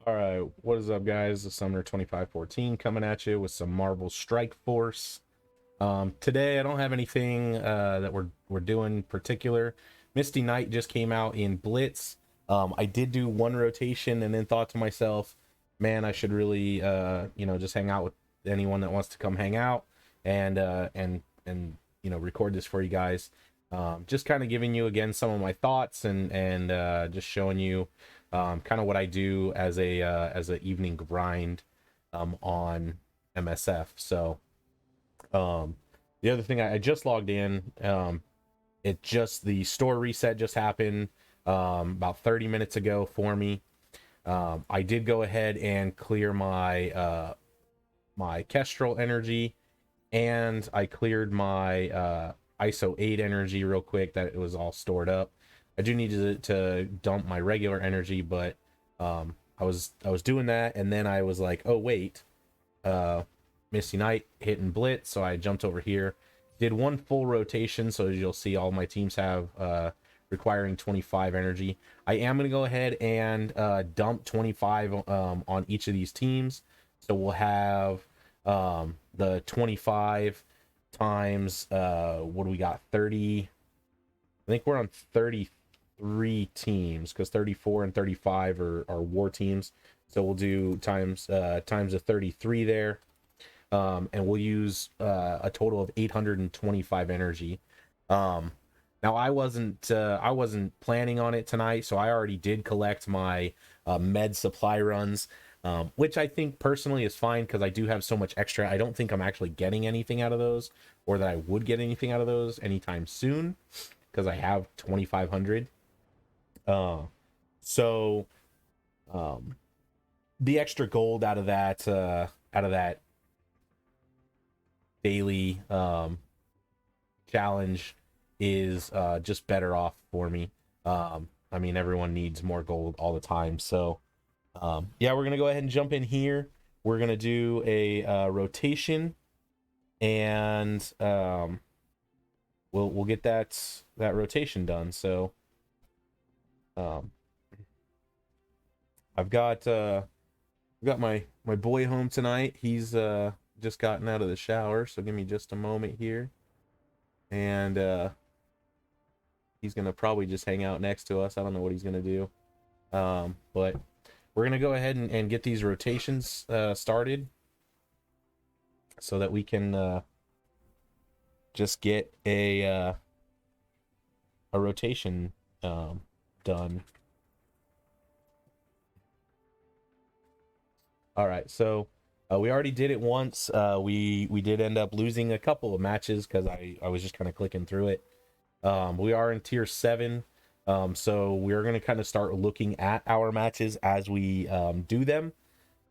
All right, what is up, guys? The Summoner 2514 coming at you with some Marvel Strike Force. Today I don't have anything that we're doing particular. Misty Knight just came out in Blitz. I did do one rotation and then thought to myself, man, I should really just hang out with anyone that wants to come hang out and record this for you guys. Just kind of giving you again some of my thoughts and just showing you kind of what I do as a evening grind on MSF. So the other thing, I just logged in. The store reset just happened about 30 minutes ago for me. I did go ahead and clear my my Kestrel energy, and I cleared my ISO 8 energy real quick. That it was all stored up. I do need to dump my regular energy, but I was doing that, and then I was like, oh wait, Misty Knight hitting Blitz, so I jumped over here, did one full rotation. So as you'll see, all my teams have requiring 25 energy. I am gonna go ahead and dump 25 on each of these teams, so we'll have the 25 times what do we got, 30. I think we're on 33 teams, because 34 and 35 are war teams, so we'll do times the 33 there, and we'll use a total of 825 energy. Now I wasn't planning on it tonight, so I already did collect my med supply runs, which I think personally is fine, because I do have so much extra. I don't think I'm actually getting anything out of those, or that I would get anything out of those anytime soon, because I have 2,500. So the extra gold out of that daily challenge is just better off for me. I mean, everyone needs more gold all the time, so yeah, we're gonna go ahead and jump in here. We're gonna do a rotation, and we'll get that rotation done. So I've got my boy home tonight. He's just gotten out of the shower, so give me just a moment here, and he's gonna probably just hang out next to us. I don't know what he's gonna do, but we're gonna go ahead and get these rotations started, so that we can just get a rotation done. All right, so we already did it once. We did end up losing a couple of matches because I was just kind of clicking through it. We are in tier 7, so we're going to kind of start looking at our matches as we do them.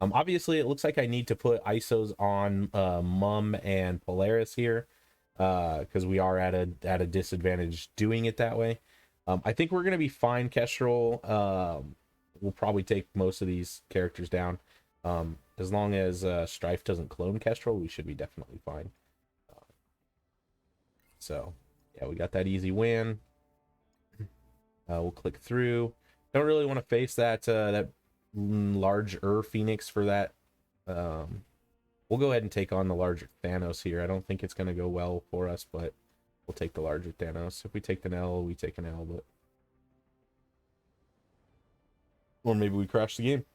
Obviously, it looks like I need to put ISOs on Mum and Polaris here, because we are at a disadvantage doing it that way. I think we're going to be fine. Kestrel will probably take most of these characters down. As long as Strife doesn't clone Kestrel, we should be definitely fine. So yeah, we got that easy win. We'll click through. Don't really want to face that larger Phoenix for that. We'll go ahead and take on the larger Thanos here. I don't think it's going to go well for us, but we'll take the larger Thanos. If we take an L, we take an L, but or maybe we crash the game.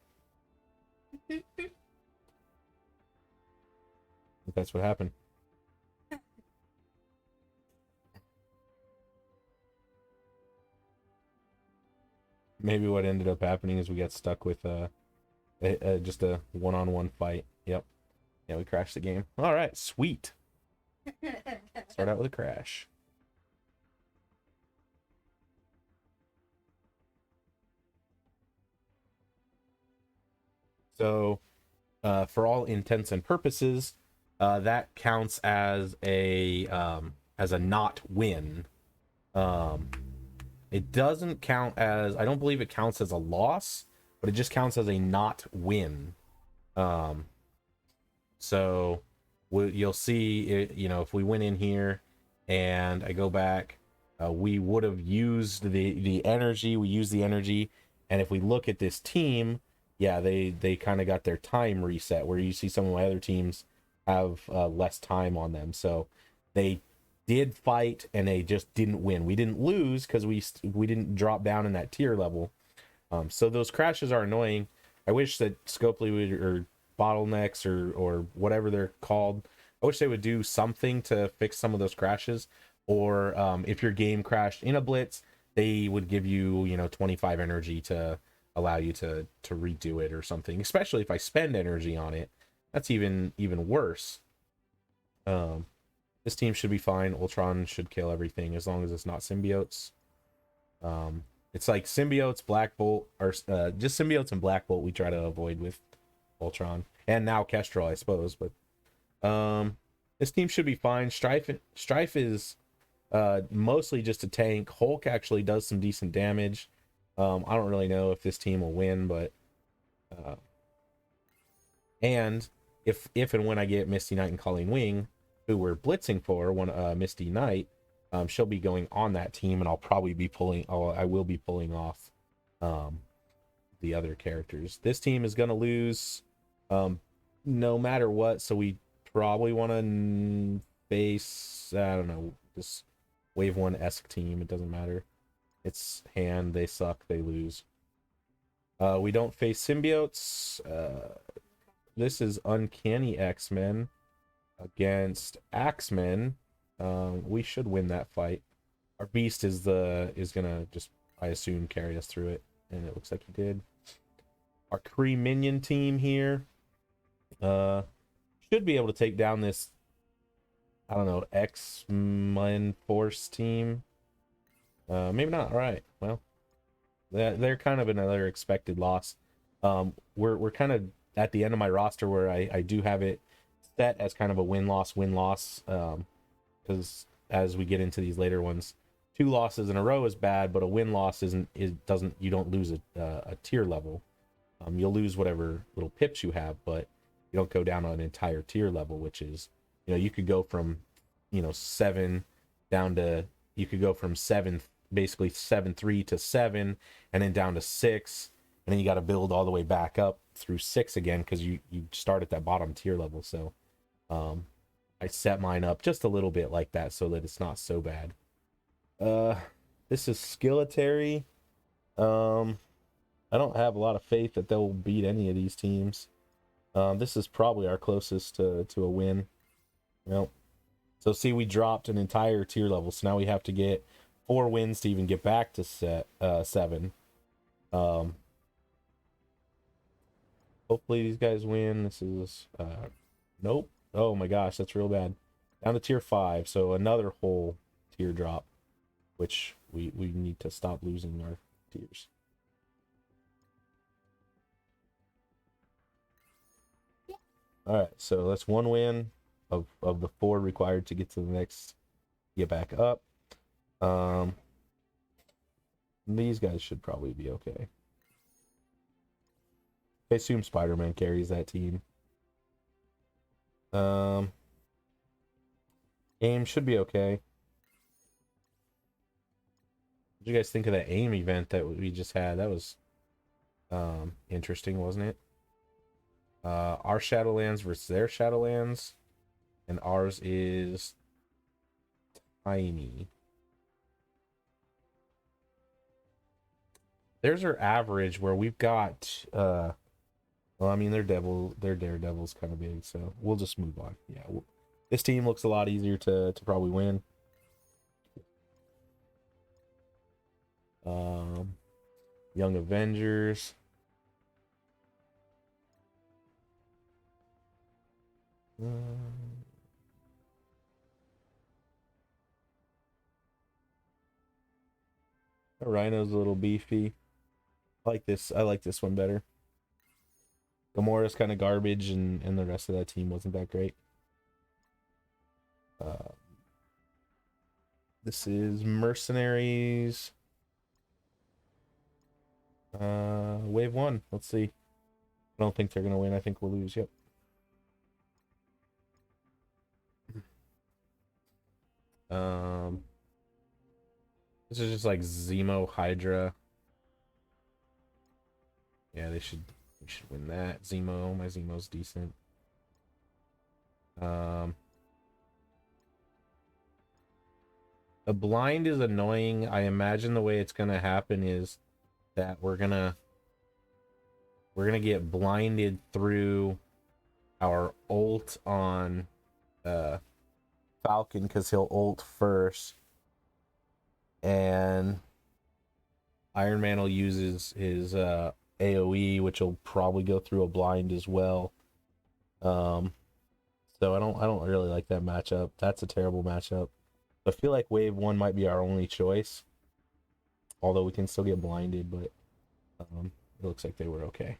I think that's what happened. Maybe what ended up happening is we got stuck with just a one-on-one fight. Yep. Yeah, we crashed the game. All right, sweet. Start out with a crash. So, for all intents and purposes, that counts as a not win. It doesn't count as, I don't believe it counts as a loss, but it just counts as a not win. So you'll see it, if we went in here and I go back, we would have used the energy. We used the energy, and if we look at this team, yeah, they kind of got their time reset, where you see some of my other teams have less time on them. So they did fight and they just didn't win. We didn't lose because we didn't drop down in that tier level. So those crashes are annoying. I wish that Scopely would, or bottlenecks, or whatever they're called, I wish they would do something to fix some of those crashes. Or if your game crashed in a blitz, they would give you, 25 energy to allow you to redo it or something. Especially if I spend energy on it, that's even worse. Um, this team should be fine. Ultron should kill everything as long as it's not symbiotes. It's like symbiotes, Black Bolt, or just symbiotes and Black Bolt we try to avoid with Ultron, and now Kestrel, I suppose. But this team should be fine. Strife is mostly just a tank. Hulk actually does some decent damage. I don't really know if this team will win, but and if and when I get Misty Knight and Colleen Wing, who we're blitzing for, Misty Knight, she'll be going on that team, and I'll probably be pulling. I will be pulling off the other characters. This team is gonna lose, no matter what. So we probably want to face, I don't know, this Wave 1-esque team. It doesn't matter. It's hand. They suck. They lose. We don't face symbiotes. This is Uncanny X-Men against Axemen. We should win that fight. Our beast is gonna just, I assume, carry us through it, and it looks like he did. Our Kree minion team here should be able to take down this, I don't know, X-Men Force team. Maybe not. All right, well, they're kind of another expected loss. We're kind of at the end of my roster where I do have it set as kind of a win-loss, because as we get into these later ones, 2 losses in a row is bad, but a win-loss doesn't, you don't lose a tier level. You'll lose whatever little pips you have, but you don't go down on an entire tier level, which is, you could go from 7 down to, you could go from 7, basically 7-3 to 7, and then down to 6, and then you got to build all the way back up through 6 again, because you start at that bottom tier level. So I set mine up just a little bit like that so that it's not so bad. This is Skilletary. I don't have a lot of faith that they'll beat any of these teams. This is probably our closest to a win. So see, we dropped an entire tier level, so now we have to get 4 wins to even get back to 7. Hopefully these guys win. This is nope. Oh my gosh, that's real bad. Down to tier 5, so another whole tier drop, which we need to stop losing our tiers. All right, so that's 1 win of the 4 required to get to the next, get back up. These guys should probably be okay. I assume Spider-Man carries that team. Aim should be okay. What did you guys think of that AIM event that we just had? That was interesting, wasn't it? Our Shadowlands versus their Shadowlands, and ours is tiny. There's our average, where we've got well, I mean, their Daredevil's kind of big, so we'll just move on. Yeah, this team looks a lot easier to probably win. Young Avengers. Rhino's a little beefy. I like this one better. Gamora's kind of garbage, and the rest of that team wasn't that great. This is Mercenaries. Wave 1. Let's see. I don't think they're gonna win. I think we'll lose. Yep. This is just like Zemo Hydra. Yeah, they should We should win that. Zemo, my Zemo's decent. The blind is annoying. I imagine the way it's gonna happen is that we're gonna get blinded through our ult on Falcon, because he'll ult first, and Iron Man will use his AoE, which will probably go through a blind as well. So I don't really like that matchup. That's a terrible matchup. I feel like wave 1 might be our only choice, although we can still get blinded, but it looks like they were okay.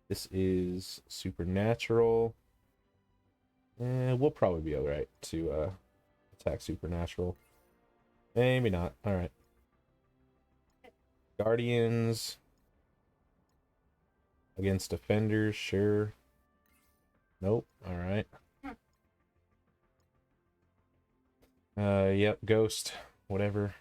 This is Supernatural. We'll probably be alright to attack Supernatural. Maybe not. Alright. Guardians against Defenders, sure. Nope. Alright. Yep, Ghost. Whatever.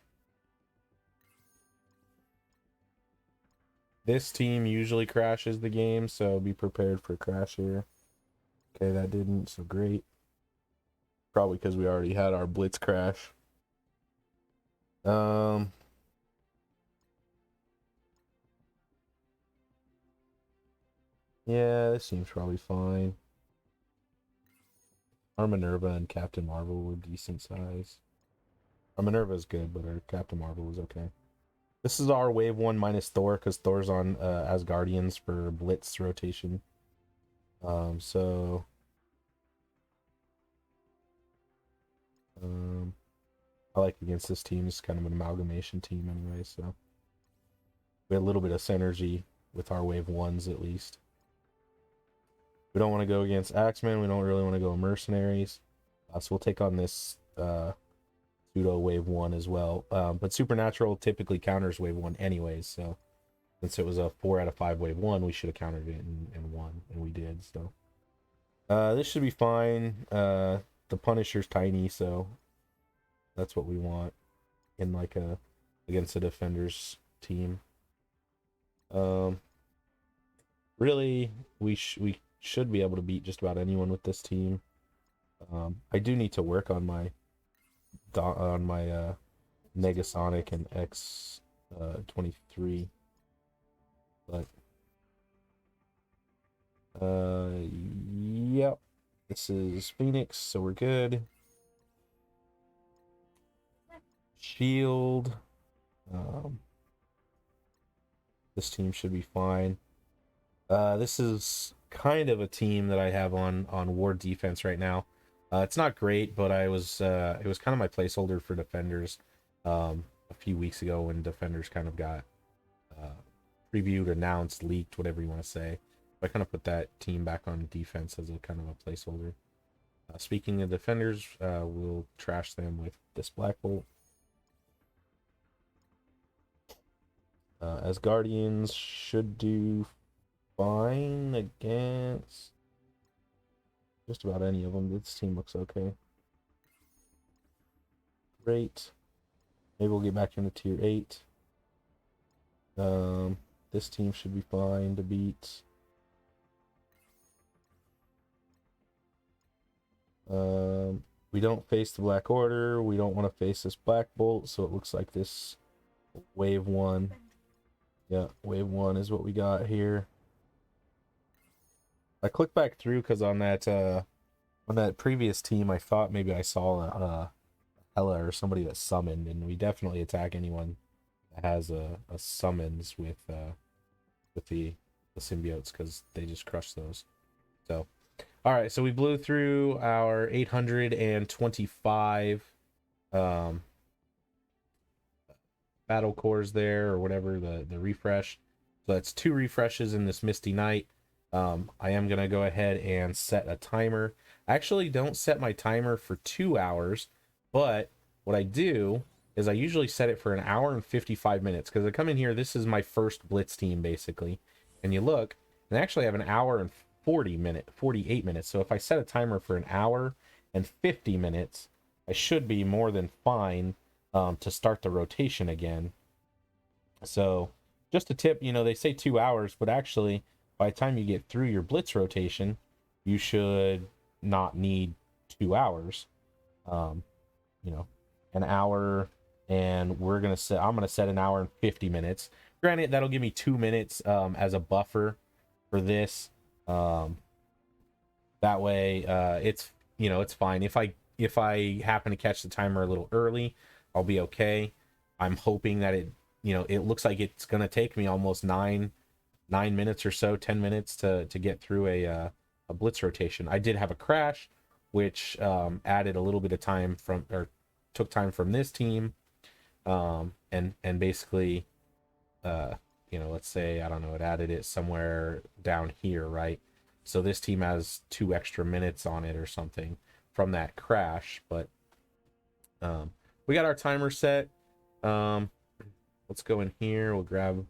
This team usually crashes the game, so be prepared for a crash here. Okay, that didn't, so great. Probably because we already had our blitz crash. Yeah, this seems probably fine. Our Minerva and Captain Marvel were decent size. Our Minerva's good, but our Captain Marvel was okay. This is our wave 1 minus Thor, because Thor's on Asgardians for blitz rotation. I like against this team. It's kind of an amalgamation team anyway, so we had a little bit of synergy with our wave 1s at least. We don't want to go against Axemen. We don't really want to go Mercenaries. So we'll take on this pseudo wave 1 as well. But Supernatural typically counters wave 1 anyways, so since it was a 4 out of 5 wave 1, we should have countered it in 1, and we did, so. This should be fine. The Punisher's tiny, so that's what we want in like against the Defenders team. Really, we should be able to beat just about anyone with this team. I do need to work on my Negasonic and X23, but yep, this is Phoenix, so we're good. Shield, this team should be fine. This is kind of a team that I have on war defense right now. It's not great, but it was kind of my placeholder for Defenders a few weeks ago when Defenders kind of got previewed, announced, leaked, whatever you want to say. I kind of put that team back on defense as a kind of a placeholder. Speaking of Defenders, we'll trash them with this Black Bolt. As Guardians should do fine against just about any of them. This team looks okay. Great. Maybe we'll get back into tier 8. This team should be fine to beat. We don't face the Black Order. We don't want to face this Black Bolt, so it looks like this wave 1. Yeah, wave 1 is what we got here. I clicked back through because on that previous team, I thought maybe I saw a Hela or somebody that summoned, and we definitely attack anyone that has a summons with the symbiotes, because they just crush those. So, all right, so we blew through our 825 battle cores there, or whatever, the refresh. So that's 2 refreshes in this Misty Night. I am gonna go ahead and set a timer. I actually don't set my timer for 2 hours, but what I do is I usually set it for 1 hour and 55 minutes, because I come in here, this is my first blitz team basically, and you look, and I actually have 1 hour and 48 minutes. So if I set a timer for 1 hour and 50 minutes, I should be more than fine. to start the rotation again. So just a tip, you know, they say 2 hours, but actually by the time you get through your blitz rotation, you should not need 2 hours. You know, an hour, and I'm gonna set an hour and 50 minutes. Granted, that'll give me 2 minutes as a buffer for this. That way, it's, you know, it's fine. If I happen to catch the timer a little early, I'll be okay. I'm hoping that it looks like it's gonna take me almost 9 minutes or so, 10 minutes to get through a blitz rotation. I did have a crash, which added a little bit of time took time from this team, and basically, let's say, I don't know, it added it somewhere down here, right? So this team has 2 extra minutes on it or something from that crash. But we got our timer set. Let's go in here. We'll grab,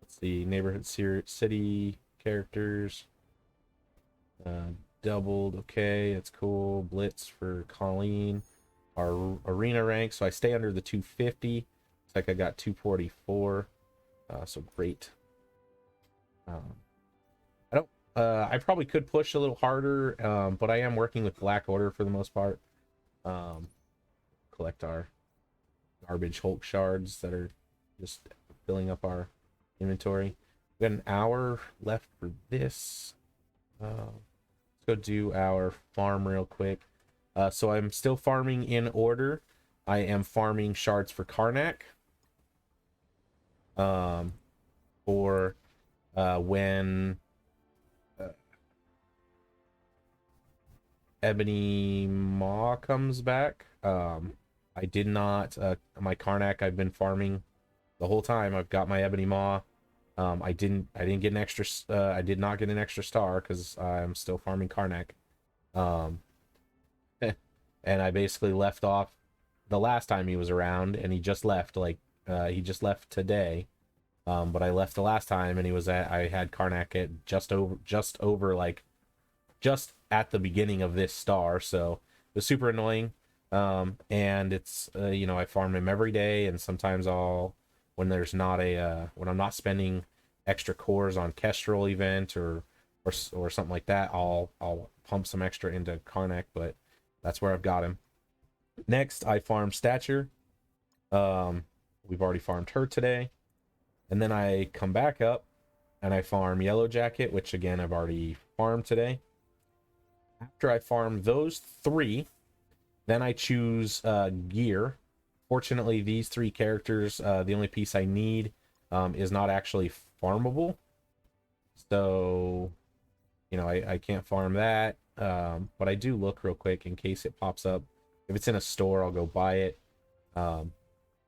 let's see, neighborhood city characters. Doubled. Okay, that's cool. Blitz for Colleen. Our arena rank. So I stay under the 250. It's like I got 244. So great. I probably could push a little harder, but I am working with Black Order for the most part. Collect our garbage Hulk shards that are just filling up our inventory. We got an hour left for this. Let's go do our farm real quick. So I'm still farming in order. I am farming shards for Karnak. For when Ebony Maw comes back. I did not, my Karnak I've been farming the whole time. I've got my Ebony Maw. I didn't get an extra, I did not get an extra star because I'm still farming Karnak. And I basically left off the last time he was around, and he just left, he just left today. But I left the last time, and I had Karnak at just at the beginning of this star, so it was super annoying. And it's, I farm him every day, and sometimes when I'm not spending extra cores on Kestrel event or something like that, I'll pump some extra into Karnak, but that's where I've got him. Next, I farm Stature. We've already farmed her today. And then I come back up and I farm Yellow Jacket, which again, I've already farmed today. After I farm those 3, then I choose gear. Fortunately, these 3 characters, the only piece I need is not actually farmable. So, I can't farm that. But I do look real quick in case it pops up. If it's in a store, I'll go buy it.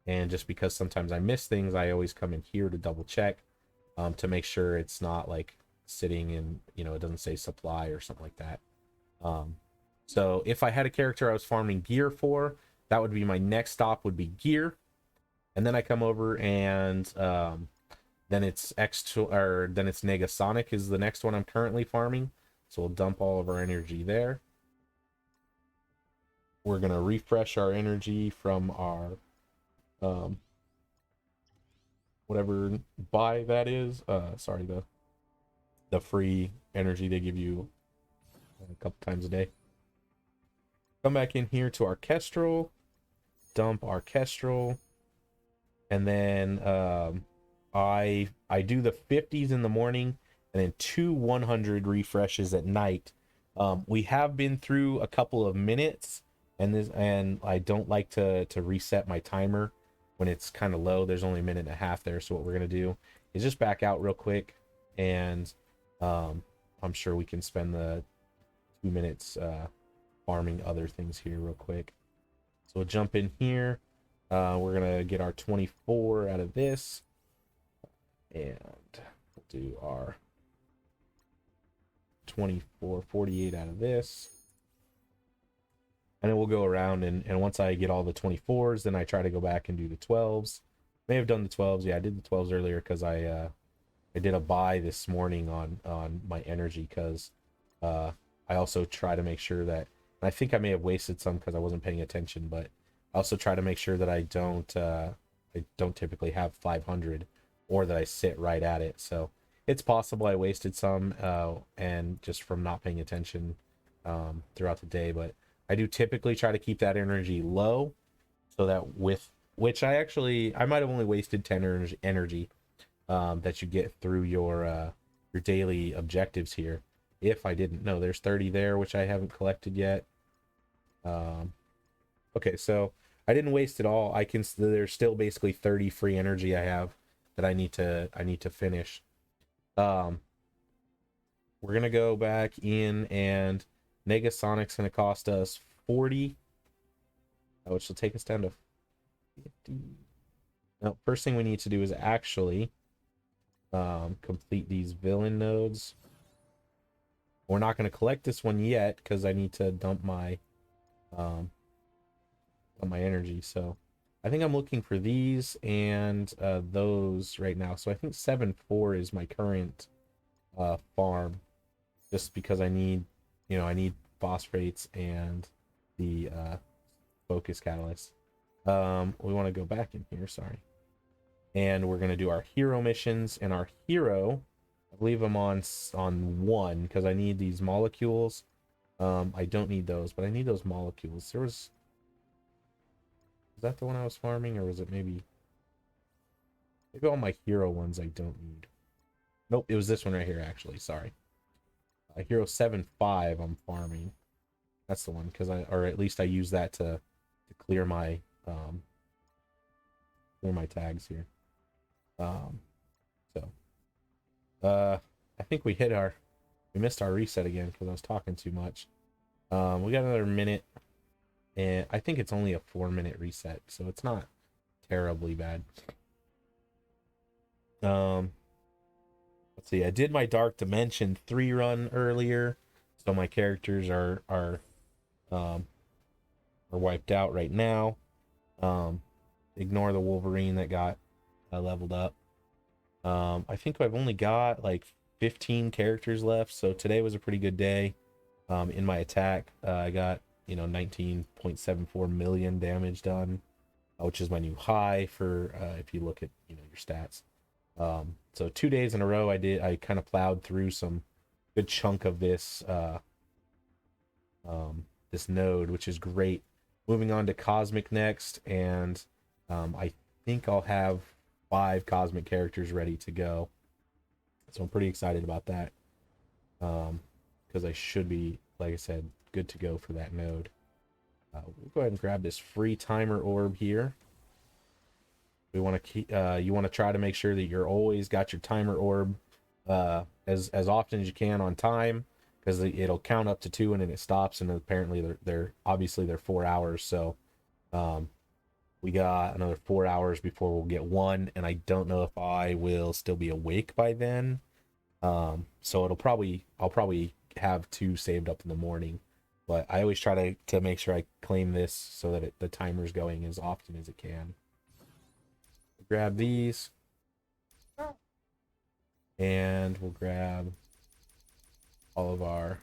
And just because sometimes I miss things, I always come in here to double check to make sure it's not like sitting in, it doesn't say supply or something like that. So if I had a character I was farming gear for, that would be my next stop, would be gear. And then I come over and then it's Negasonic is the next one I'm currently farming. So we'll dump all of our energy there. We're going to refresh our energy from our whatever buy that is. Sorry, the free energy they give you a couple times a day. Come back in here to our Kestrel, dump our Kestrel, and then I do the 50s in the morning and then 2 100 refreshes at night. We have been through a couple of minutes, and I don't like to reset my timer when it's kind of low. There's only a minute and a half there, so what we're gonna do is just back out real quick, and I'm sure we can spend the 2 minutes farming other things here real quick. So we'll jump in here. We're gonna get our 24 out of this, and we'll do our 48 out of this. And then we'll go around, and once I get all the 24s, then I try to go back and do the 12s. May have done the 12s. Yeah, I did the 12s earlier because I did a buy this morning on my energy, because I also try to make sure that, and I think I may have wasted some because I wasn't paying attention, but I also try to make sure that I don't typically have 500, or that I sit right at it. So it's possible I wasted some, and just from not paying attention throughout the day, but I do typically try to keep that energy low, so that with which I might have only wasted 10 energy that you get through your daily objectives here. If I didn't know, there's 30 there, which I haven't collected yet. Okay, so I didn't waste it all. There's still basically 30 free energy I have that I need to finish. Um, we're gonna go back in, and Negasonic's gonna cost us 40, which will take us down to 50. Now, first thing we need to do is actually complete these villain nodes. We're not going to collect this one yet because I need to dump my energy. So I think I'm looking for these and those right now. So I think 7-4 is my current farm, just because I need phosphates and the focus catalyst. We want to go back in here, sorry. And we're going to do our hero missions, and our hero, I believe I'm on 1 because I need these molecules. I don't need those, but I need those molecules. Was that the one I was farming, or was it maybe all my hero ones I don't need? Nope, it was this one right here, actually. Sorry. Hero 7-5 I'm farming. That's the one, or at least I use that to clear my tags here. I think we missed our reset again because I was talking too much. We got another minute, and I think it's only a 4-minute reset, so it's not terribly bad. Let's see. I did my Dark Dimension 3 run earlier, so my characters are wiped out right now. Ignore the Wolverine that got leveled up. I think I've only got like 15 characters left, so today was a pretty good day. In my attack, I got 19.74 million damage done, which is my new high for if you look at your stats. So 2 days in a row I kind of plowed through some good chunk of this this node, which is great. Moving on to Cosmic next, and I think I'll have 5 Cosmic characters ready to go. So I'm pretty excited about that. Because I should be, like I said, good to go for that node. We'll go ahead and grab this free timer orb here. We want to keep, you want to try to make sure that you're always got your timer orb as often as you can on time, because it'll count up to 2 and then it stops, and apparently they're 4 hours. So we got another 4 hours before we'll get 1, and I don't know if I will still be awake by then. So I'll probably have 2 saved up in the morning, but I always try to make sure I claim this so that the timer's going as often as it can. Grab these, and we'll grab all of our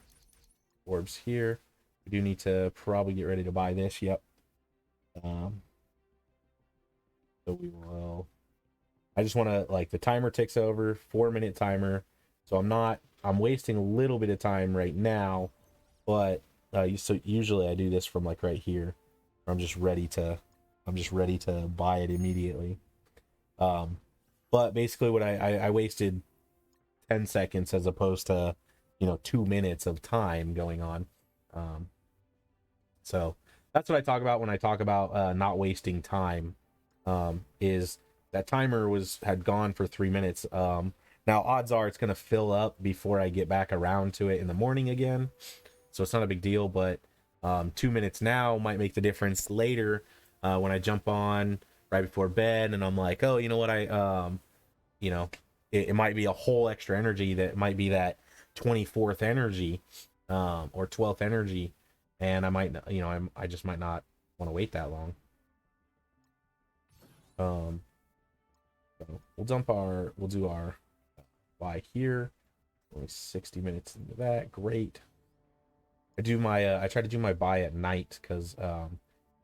orbs here. We do need to probably get ready to buy this. Yep. So we will. I just want to, like, the timer ticks over, 4-minute timer. So I'm wasting a little bit of time right now, but so usually I do this from like right here. I'm just ready to buy it immediately. But basically what I wasted 10 seconds as opposed to 2 minutes of time going on. So that's what I talk about when I talk about not wasting time. Is that timer had gone for 3 minutes. Now odds are it's gonna fill up before I get back around to it in the morning again, so it's not a big deal. But 2 minutes now might make the difference later, when I jump on right before bed and I'm like, oh, you know what, it might be a whole extra energy that might be that 24th energy, or 12th energy, and I might, I just might not want to wait that long. So we'll do our buy here. Only 60 minutes into that. Great. I try to do my buy at night because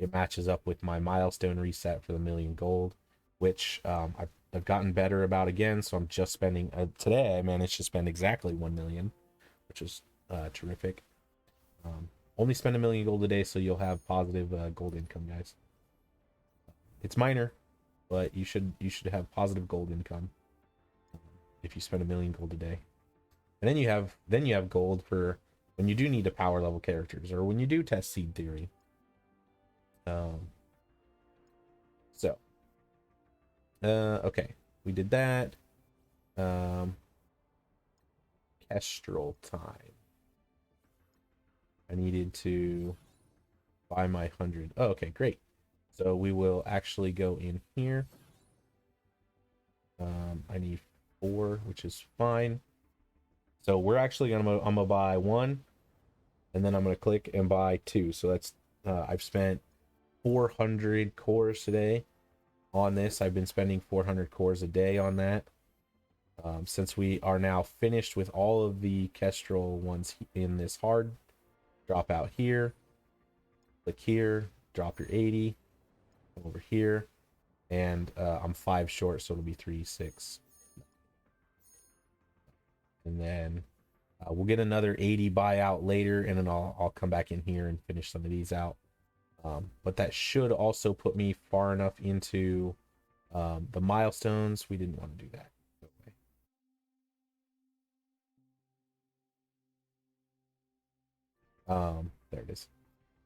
it matches up with my milestone reset for the 1,000,000 gold, which I've gotten better about again. So I'm just spending today. I managed to spend exactly 1,000,000, which is terrific. Only spend 1,000,000 gold a day, so you'll have positive gold income, guys. It's minor, but you should have positive gold income if you spend 1,000,000 gold a day. And then you have gold for when you do need to power level characters or when you do test seed theory. So okay, we did that. Kestrel time. I needed to buy my 100. Oh, okay, great. So we will actually go in here. I need 4, which is fine. So we're actually I'm gonna buy 1, and then I'm gonna click and buy 2. So that's I've spent 400 cores today on this. I've been spending 400 cores a day on that. Since we are now finished with all of the Kestrel ones in this hard, drop out here, click here, drop your 80, come over here, and I'm 5 short, so it'll be 3, 6. And then we'll get another 80 buyout later, and then I'll come back in here and finish some of these out. But that should also put me far enough into the milestones. We didn't want to do that. There it is.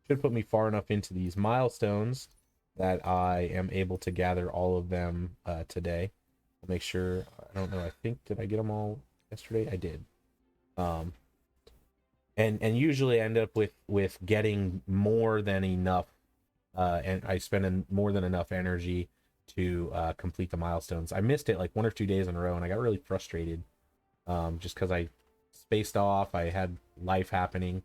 Should put me far enough into these milestones that I am able to gather all of them today. I'll make sure. I don't know. I think, did I get them all yesterday? I did. And usually I end up with getting more than enough, and I spend more than enough energy to complete the milestones. I missed it like 1 or 2 days in a row, and I got really frustrated, just because I spaced off. I had life happening,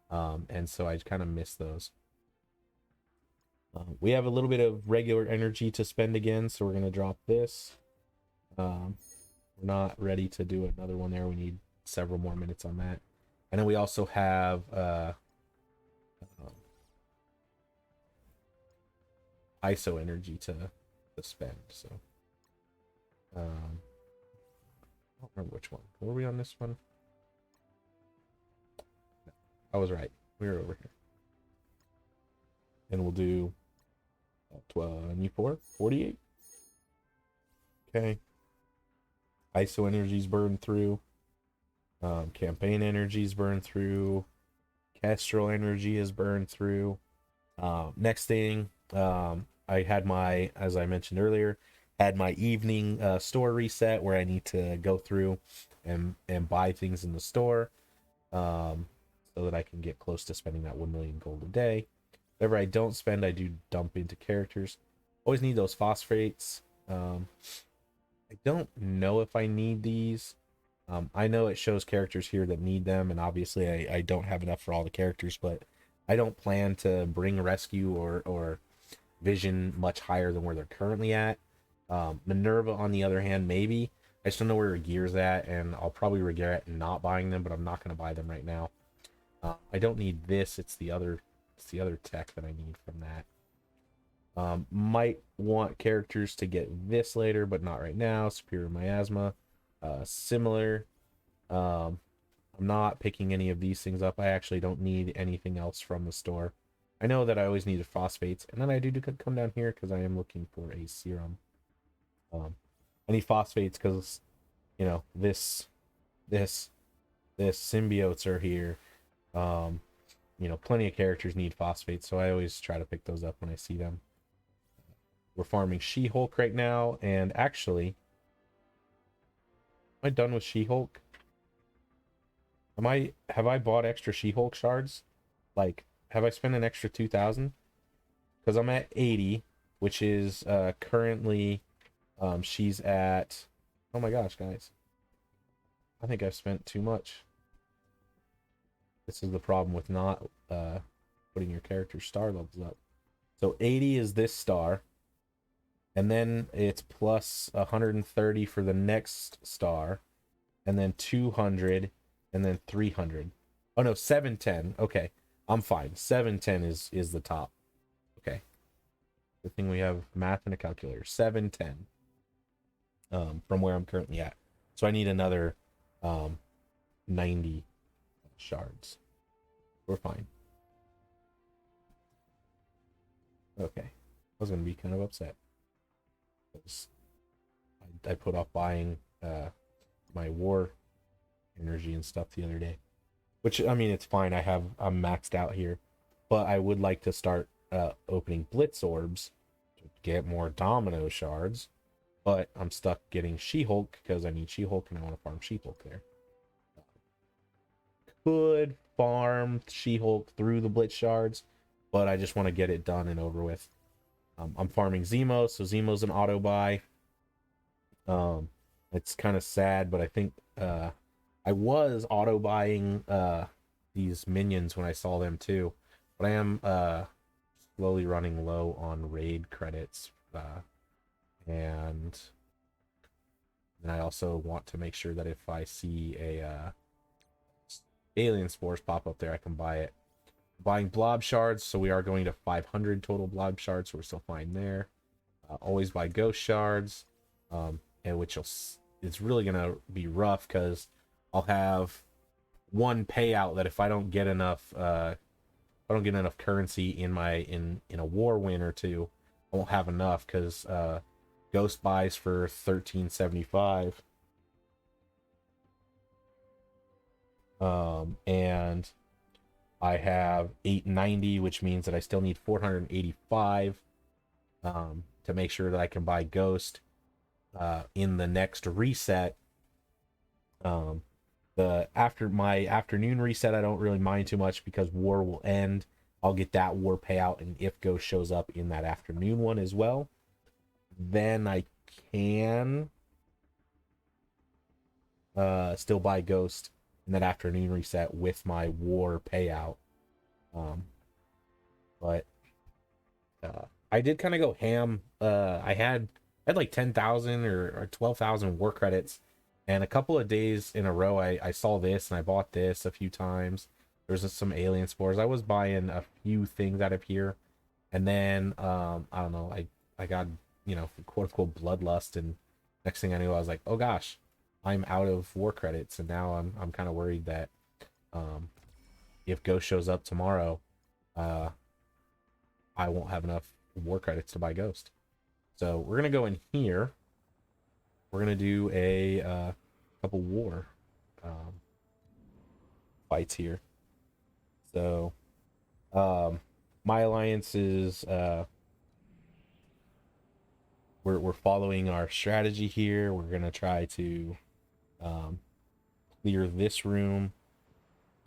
and so I kind of missed those. We have a little bit of regular energy to spend again, so we're gonna drop this. We're not ready to do another one there. We need several more minutes on that. And then we also have ISO energy to spend. So I don't remember which one. Were we on this one? No, I was right. We were over here. And we'll do 48. Okay. ISO energies burned through. Campaign energies burned through. Kestrel energy is burned through. Next thing, I had my, as I mentioned earlier, had my evening store reset where I need to go through and buy things in the store, so that I can get close to spending that 1,000,000 gold a day. Whatever I don't spend, I do dump into characters. Always need those phosphates. I don't know if I need these. I know it shows characters here that need them, and obviously I don't have enough for all the characters, but I don't plan to bring rescue or vision much higher than where they're currently at. Minerva, on the other hand, maybe. I just don't know where her gear's at, and I'll probably regret not buying them, but I'm not going to buy them right now. I don't need this. It's the other tech that I need from that. Might want characters to get this later, but not right now. Superior Miasma. Similar. I'm not picking any of these things up. I actually don't need anything else from the store. I know that I always needed phosphates, and then I do come down here because I am looking for a serum. I need phosphates because, you know, this symbiotes are here. You know, plenty of characters need phosphates, so I always try to pick those up when I see them. We're farming She-Hulk right now, and actually, am I done with She-Hulk? Have I bought extra She-Hulk shards? Like, have I spent an extra 2,000? Because I'm at 80, which is currently, she's at, oh my gosh, guys. I think I've spent too much. This is the problem with not putting your character's star levels up. So 80 is this star, and then it's plus 130 for the next star, and then 200, and then 300. Oh no, 710. Okay, I'm fine. 710 is the top. Okay, Good thing we have math and a calculator. 710. From where I'm currently at. So I need another 90 shards. We're fine. Okay. I was gonna be kind of upset. I put off buying my war energy and stuff the other day. Which, I mean, it's fine. I'm maxed out here. But I would like to start opening blitz orbs to get more domino shards. But I'm stuck getting She-Hulk because I need She-Hulk and I want to farm She-Hulk there. Could farm She-Hulk through the blitz shards, but I just want to get it done and over with. I'm farming Zemo, so Zemo's an auto buy. It's kind of sad, but I think I was auto buying these minions when I saw them too, but I am slowly running low on raid credits, and I also want to make sure that if I see a alien spores pop up there, I can buy it. Buying blob shards, so we are going to 500 total blob shards, so we're still fine there. Always buy ghost shards, and which it's really gonna be rough because I'll have one payout that if I don't get enough currency in a war win or two, I won't have enough because ghost buys for 1375. And I have 890, which means that I still need 485 to make sure that I can buy ghost in the next reset. After my afternoon reset, I don't really mind too much because war will end. I'll get that war payout, and if ghost shows up in that afternoon one as well, then I can still buy ghost in that afternoon reset with my war payout. But I did kind of go ham. I had like 10,000 or 12,000 war credits, and a couple of days in a row I saw this and I bought this a few times. There's some alien spores. I was buying a few things out of here, and then I don't know, I got, quote unquote bloodlust, and next thing I knew I was like, oh gosh, I'm out of war credits, and now I'm kind of worried that if ghost shows up tomorrow, I won't have enough war credits to buy ghost. So we're gonna go in here. We're gonna do a couple war fights here. So my alliance is we're following our strategy here. We're gonna try to clear this room.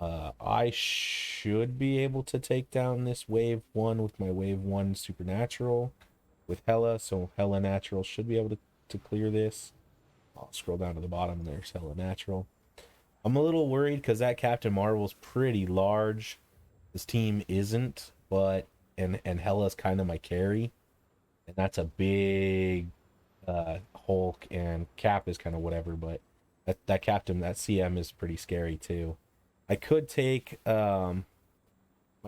I should be able to take down this wave 1 with my wave 1 supernatural with Hella, so Hella natural should be able to clear this. I'll scroll down to the bottom and there's Hella natural. I'm a little worried because that Captain Marvel's pretty large. This team isn't, but and Hella's kind of my carry, and that's a big Hulk, and Cap is kind of whatever, but that Captain, that CM is pretty scary too. I could take my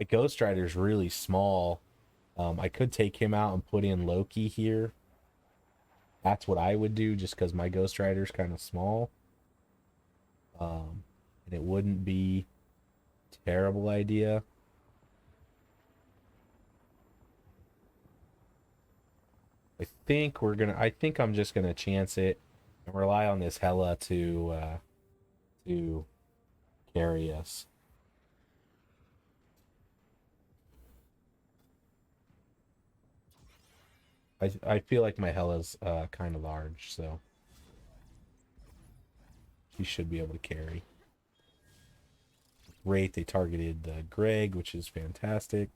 Ghost Rider's really small. I could take him out and put in Loki here. That's what I would do, just because my Ghost Rider's kind of small. And it wouldn't be a terrible idea. I think I'm just gonna chance it and rely on this Hella to carry us. I feel like my Hella's kind of large, so she should be able to carry. Great, they targeted Greg, which is fantastic.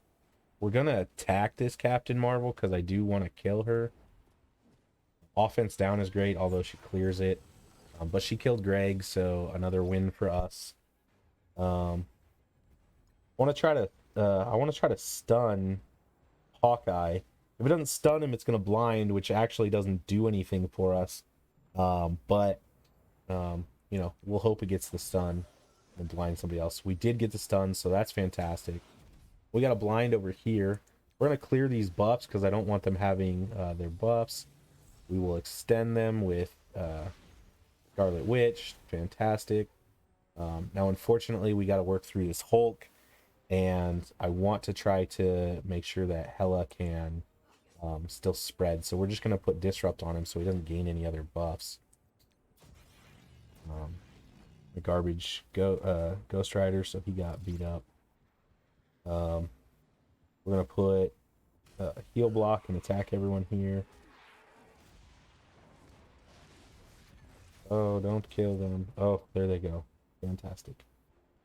We're gonna attack this Captain Marvel because I do want to kill her. Offense down is great, although she clears it. But she killed Greg, so another win for us. I want to try to stun Hawkeye. If it doesn't stun him, it's going to blind, which actually doesn't do anything for us. But we'll hope it gets the stun and blind somebody else. We did get the stun, so that's fantastic. We got a blind over here. We're going to clear these buffs because I don't want them having their buffs. We will extend them with Scarlet Witch. Fantastic. Now, unfortunately, we got to work through this Hulk, and I want to try to make sure that Hela can still spread. So we're just going to put Disrupt on him so he doesn't gain any other buffs. The garbage Ghost Rider, so he got beat up. We're going to put a heal block and attack everyone here. Oh, don't kill them. Oh, there they go. Fantastic.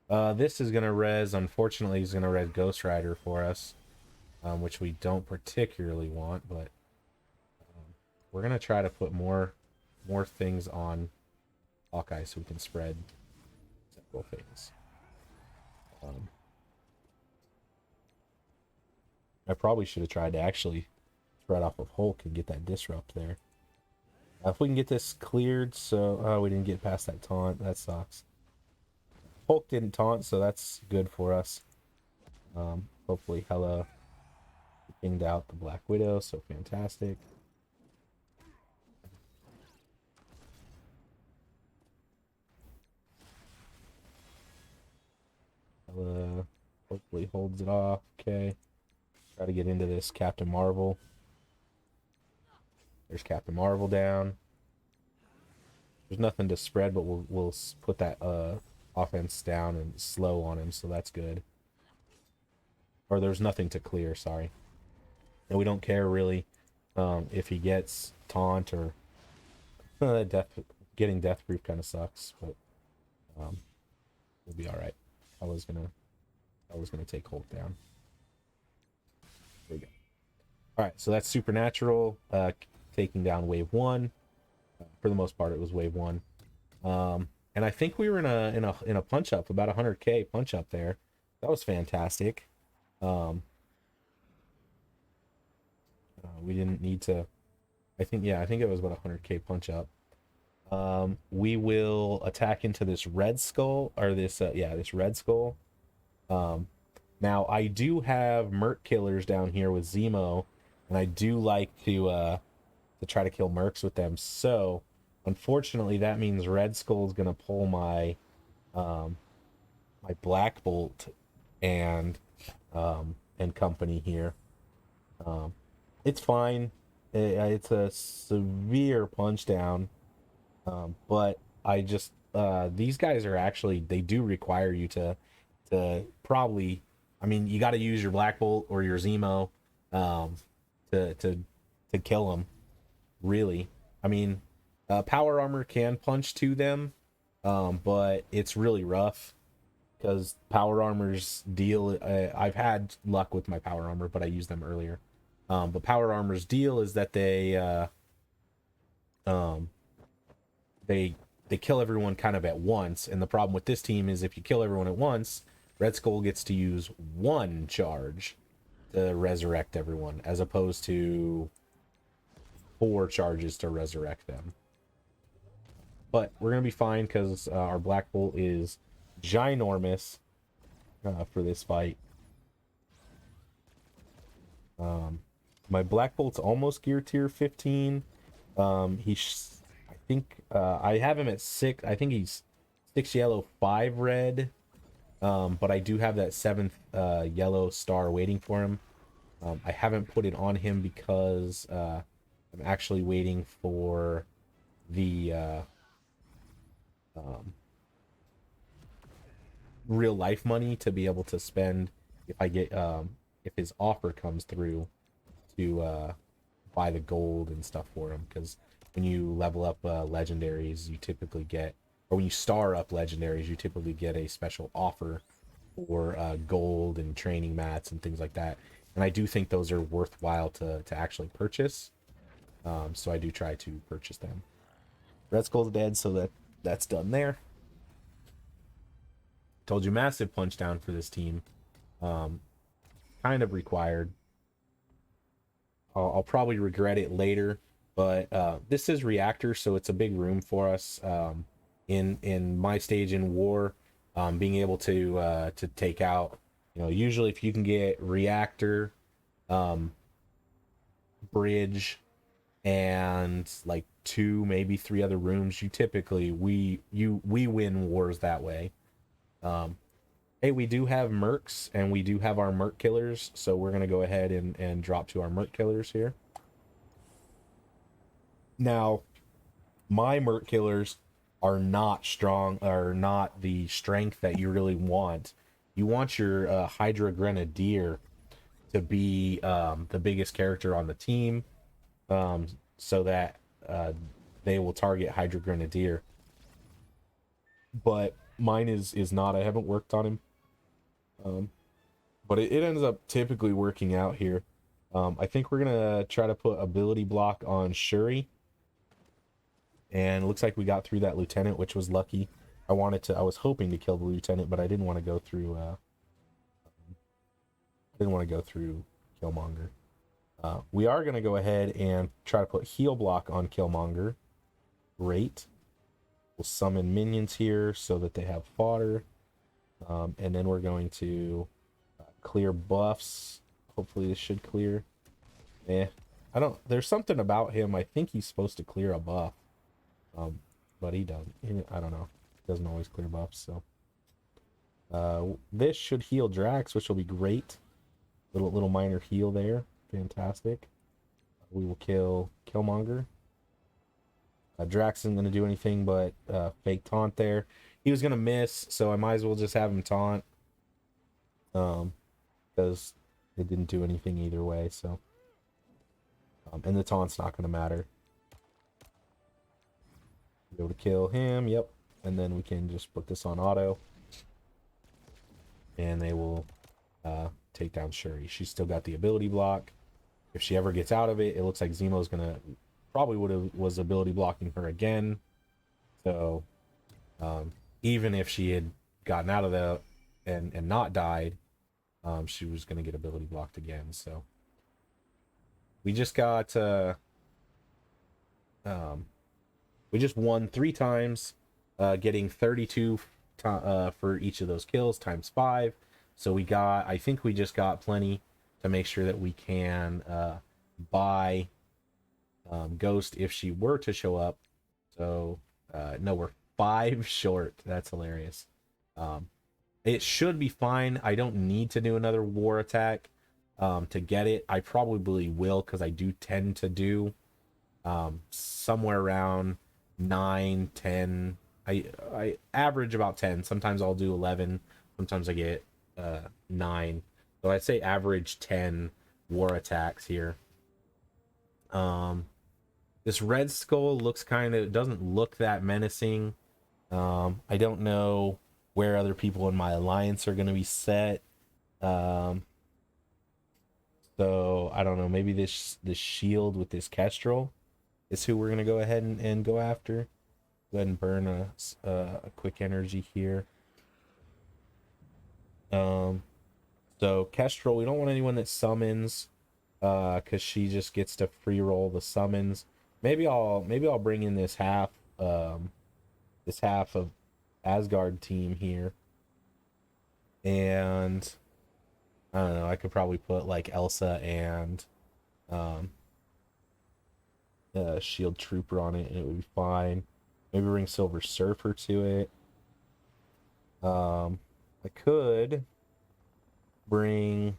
This is going to res, unfortunately, he's going to res Ghost Rider for us, which we don't particularly want, but we're going to try to put more things on Hawkeye so we can spread several things. I probably should have tried to actually spread off of Hulk and get that disrupt there. If we can get this cleared, so we didn't get past that taunt. That sucks. Hulk didn't taunt, so that's good for us. Hopefully Hela pinged out the Black Widow, so fantastic. Hela hopefully holds it off. Okay. Try to get into this Captain Marvel. There's Captain Marvel down. There's nothing to spread, but we'll put that offense down and slow on him, so that's good. Or there's nothing to clear, sorry. And we don't care really if he gets taunt or getting death proof kind of sucks, but we'll be all right. I was gonna take Hulk down. There we go. All right, so that's Supernatural taking down wave 1. For the most part, it was wave 1. And I think we were in a punch up, about 100k punch up there. That was fantastic. We didn't need to. I think it was about 100k punch up. We will attack into this Red Skull, or this this Red Skull. Now I do have Merc killers down here with Zemo, and I do like to try to kill Mercs with them. So unfortunately, that means Red Skull is gonna pull my my Black Bolt and company here. It's fine. It's a severe punch down, but I just these guys are actually, they do require you to probably, I mean, you got to use your Black Bolt or your Zemo to kill them. Really, I mean, power armor can punch to them, but it's really rough because power armors deal. I've had luck with my power armor, but I used them earlier. But power armor's deal is that they kill everyone kind of at once, and the problem with this team is if you kill everyone at once, Red Skull gets to use one charge to resurrect everyone, as opposed to 4 charges to resurrect them. But we're gonna be fine because our Black Bolt is ginormous for this fight. My Black Bolt's almost gear tier 15. I think I have him at 6. I think he's 6 yellow, 5 red. But I do have that 7th yellow star waiting for him. I haven't put it on him because I'm actually waiting for the real life money to be able to spend if I get if his offer comes through to buy the gold and stuff for him, because when you level up legendaries, you typically get, or when you star up legendaries, you typically get a special offer for gold and training mats and things like that. And I do think those are worthwhile to actually purchase. So I do try to purchase them. Red Skull's dead, so that's done there. Told you, massive punch down for this team. Kind of required. I'll probably regret it later, but this is reactor, so it's a big room for us. In my stage in war, being able to take out, usually if you can get reactor, bridge and like 2 maybe 3 other rooms, you typically we win wars that way. Hey, we do have mercs and we do have our merc killers, so we're gonna go ahead and drop to our merc killers here. Now, my merc killers are not strong, are not the strength that you really want. You want your Hydra Grenadier to be the biggest character on the team, so that they will target Hydra Grenadier. But mine is not. I haven't worked on him, but it ends up typically working out here. I think we're gonna try to put ability block on Shuri. And it looks like we got through that lieutenant, which was lucky. I was hoping to kill the lieutenant, but I didn't want to go through Killmonger. We are going to go ahead and try to put heal block on Killmonger. Great. We'll summon minions here so that they have fodder. And then we're going to clear buffs. Hopefully this should clear. There's something about him. I think he's supposed to clear a buff. But he doesn't. I don't know. He doesn't always clear buffs, so. This should heal Drax, which will be great. Little minor heal there. Fantastic. We will kill Killmonger. Drax isn't going to do anything but fake taunt there. He was going to miss, so I might as well just have him taunt. Because it didn't do anything either way, so. And the taunt's not going to matter. Be able to kill him, yep. And then we can just put this on auto. And they will take down Shuri. She's still got the ability block. If she ever gets out of it, it looks like Zemo's gonna was ability blocking her again. So even if she had gotten out of that and not died, she was gonna get ability blocked again. So we just got we just won 3 times, getting 32 for each of those kills times 5. So I think we just got plenty to make sure that we can buy Ghost if she were to show up. So no, we're 5 short. That's hilarious. It should be fine. I don't need to do another war attack to get it. I probably will, because I do tend to do somewhere around 9, 10. I average about 10. Sometimes I'll do 11. Sometimes I get 9. So I'd say average 10 war attacks here. This Red Skull doesn't look that menacing. I don't know where other people in my alliance are going to be set. So I don't know. Maybe this shield with this Kestrel is who we're going to go ahead and go after. Go ahead and burn a quick energy here. So Kestrel, we don't want anyone that summons, because she just gets to free roll the summons. Maybe I'll bring in this half of Asgard team here, and I don't know. I could probably put like Elsa and Shield Trooper on it, and it would be fine. Maybe bring Silver Surfer to it. I could bring.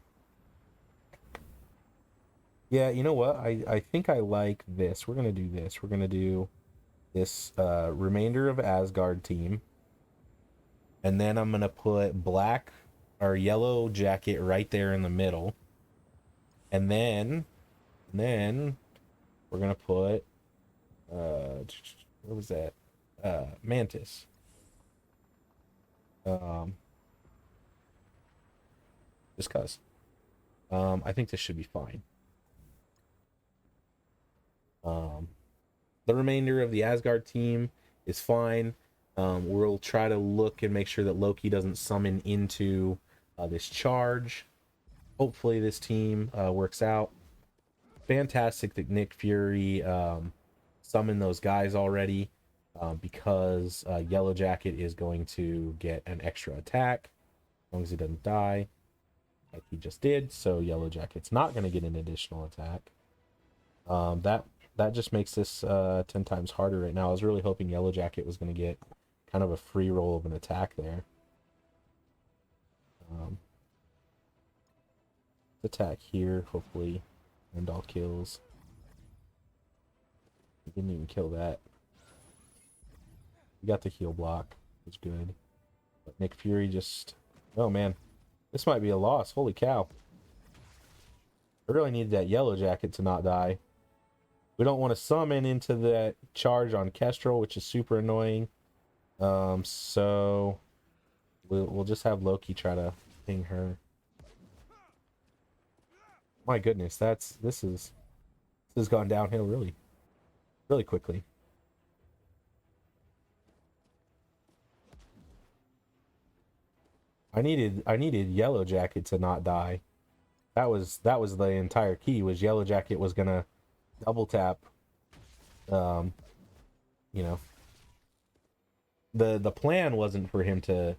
Yeah, you know what? I think I like this. We're gonna do this. We're gonna do this remainder of Asgard team, and then I'm gonna put black or yellow jacket right there in the middle, and then we're gonna put what was that? Mantis. Just cause. I think this should be fine. The remainder of the Asgard team is fine. We'll try to look and make sure that Loki doesn't summon into this charge. Hopefully this team works out. Fantastic that Nick Fury summoned those guys already, because Yellow Jacket is going to get an extra attack as long as he doesn't die. like he just did, so Yellow Jacket's not going to get an additional attack. That just makes this 10 times harder right now. I was really hoping Yellow Jacket was going to get kind of a free roll of an attack there. Attack here, hopefully end all kills. He didn't even kill that. We got the heal block, which is good. But Nick Fury just... Oh man, this might be a loss. Holy cow. I really needed that Yellow Jacket to not die. We don't want to summon into that charge on Kestrel, which is super annoying. So we'll just have Loki try to ping her. My goodness, this has gone downhill really quickly. I needed Yellow Jacket to not die. That was the entire key, was Yellow Jacket was gonna double tap. You know, the plan wasn't for him to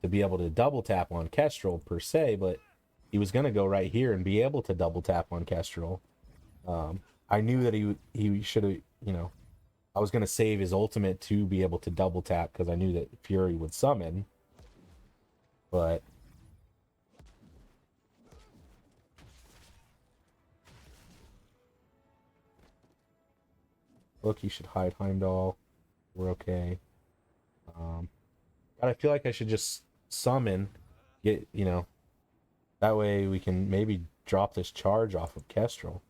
be able to double tap on Kestrel per se, but he was gonna go right here and be able to double tap on Kestrel. I knew that he should have, you know, I was gonna save his ultimate to be able to double tap because I knew that Fury would summon, but Loki should hide Heimdall. We're okay. But I feel like I should just summon, get, you know, that way we can maybe drop this charge off of Kestrel.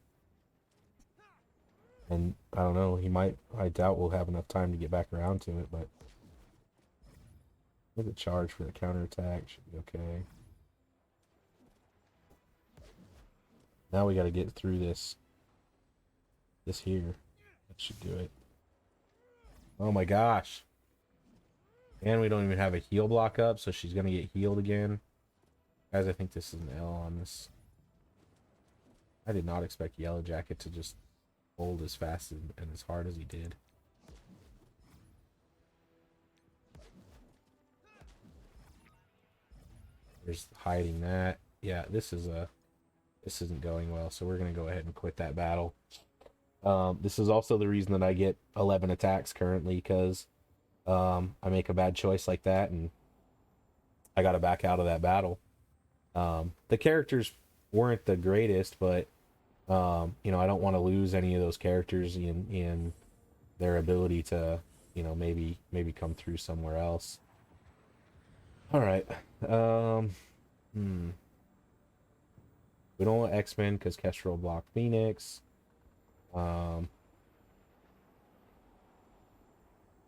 And I don't know, I doubt we'll have enough time to get back around to it, but the charge for the counterattack should be okay. Now we got to get through this here. That should do it. Oh my gosh. And we don't even have a heal block up, so she's going to get healed again. Guys, I think this is an L on this. I did not expect Yellow Jacket to just hold as fast and as hard as he did. There's hiding that. Yeah, this isn't going well, so we're going to go ahead and quit that battle. This is also the reason that I get 11 attacks currently, because I make a bad choice like that and I got to back out of that battle. The characters weren't the greatest, but you know, I don't want to lose any of those characters in their ability to, you know, maybe come through somewhere else. All right. We don't want X-Men because Kestrel blocked Phoenix.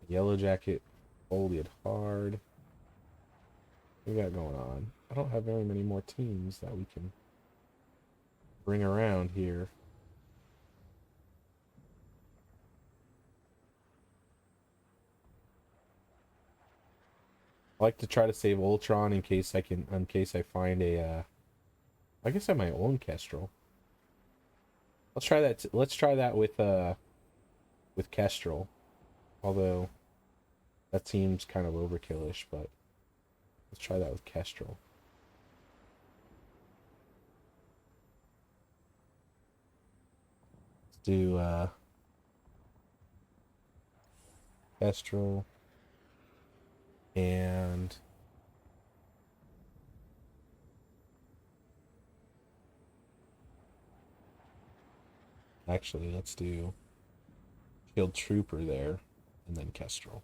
Yellow Jacket folded hard. What we got going on? I don't have very many more teams that we can bring around here. I like to try to save Ultron in case I find a I guess I might own Kestrel. Let's try that. Let's try that with Kestrel. Although that seems kind of overkillish, but let's try that with Kestrel. Let's do Kestrel and actually let's do Shield Trooper there and then Kestrel.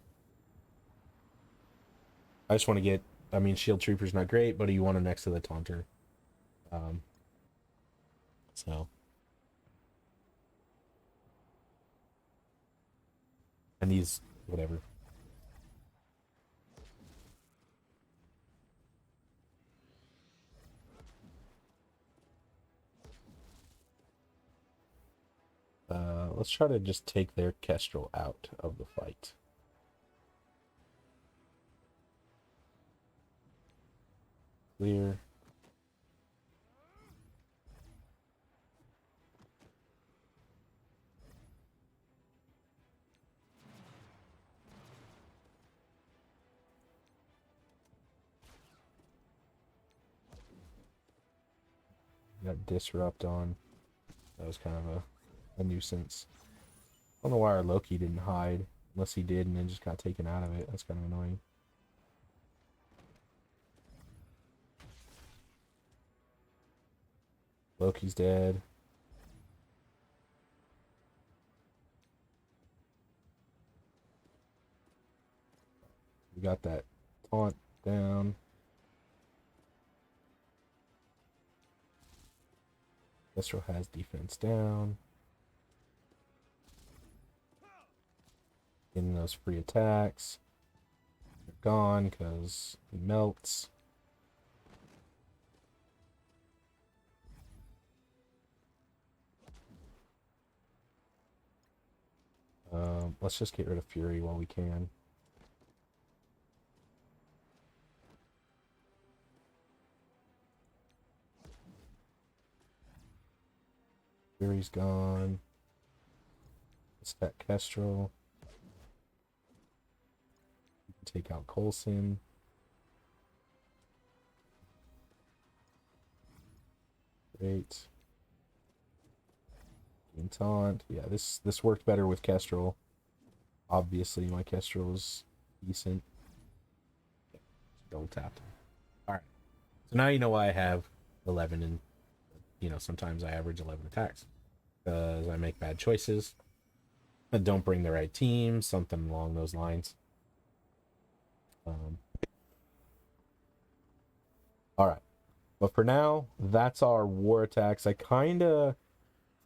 I just want to get, I mean, Shield Trooper's not great, but you want him next to the Taunter. So. And these, whatever. Let's try to just take their Kestrel out of the fight. Clear. that disrupt on. That was kind of a nuisance. I don't know why our Loki didn't hide, unless he did and then just got taken out of it. That's kind of annoying. Loki's dead. We got that taunt down. Destro has defense down. Getting those free attacks. They're gone because he melts. Let's just get rid of Fury while we can. Fury's gone. Let's that Kestrel. We can take out Coulson. Great. And taunt. Yeah, this worked better with Kestrel. Obviously, my Kestrel is decent. Yeah, double tapped. Alright. So now you know why I have 11 and, you know, sometimes I average 11 attacks. Because I make bad choices. I don't bring the right team. Something along those lines. Alright. But for now, that's our war attacks. I kind of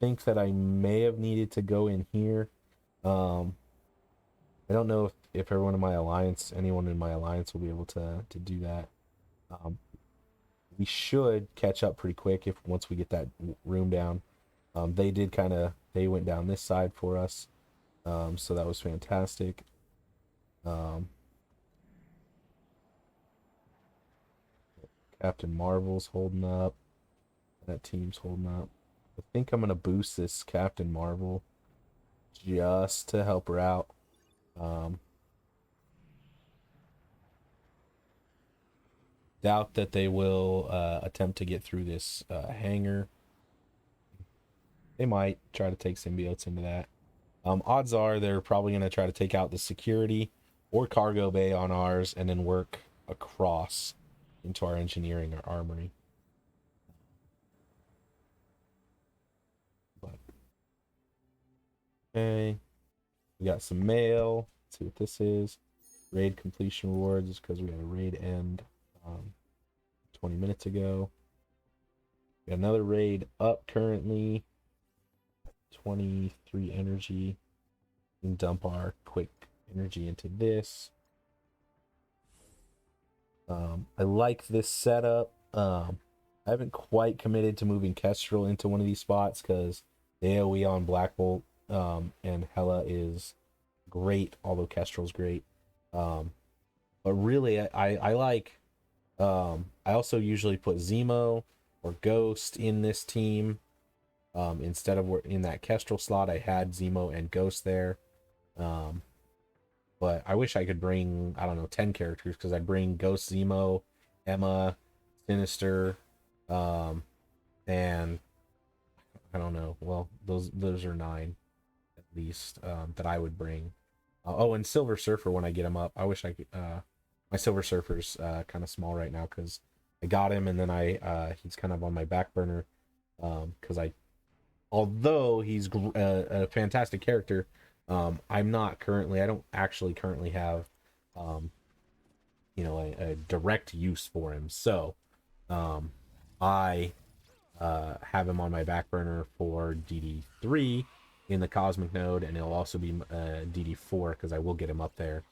think that I may have needed to go in here. I don't know if everyone in my alliance, anyone in my alliance will be able to do that. We should catch up pretty quick once we get that room down. They went down this side for us. So that was fantastic. Captain Marvel's holding up. That team's holding up. I think I'm going to boost this Captain Marvel just to help her out. Doubt that they will attempt to get through this hangar. They might try to take symbiotes into that. Odds are they're probably going to try to take out the security or cargo bay on ours and then work across into our engineering or armory. But, okay. We got some mail. Let's see what this is. Raid completion rewards is because we had a raid end 20 minutes ago. We got another raid up currently. 23 energy. We can dump our quick energy into this. I like this setup. I haven't quite committed to moving Kestrel into one of these spots because the AoE on Black Bolt and Hela is great, although Kestrel's great. But really, I like. I also usually put Zemo or Ghost in this team. Instead of in that Kestrel slot, I had Zemo and Ghost there. But I wish I could bring, I don't know, 10 characters, because I'd bring Ghost, Zemo, Emma, Sinister, and I don't know. Well, those are 9 at least that I would bring. Oh, and Silver Surfer when I get him up. I wish I could. My Silver Surfer's kind of small right now because I got him, and then he's kind of on my back burner because although he's a fantastic character, I don't actually currently have a direct use for him. So I have him on my back burner for DD3 in the Cosmic Node, and it'll also be DD4 because I will get him up there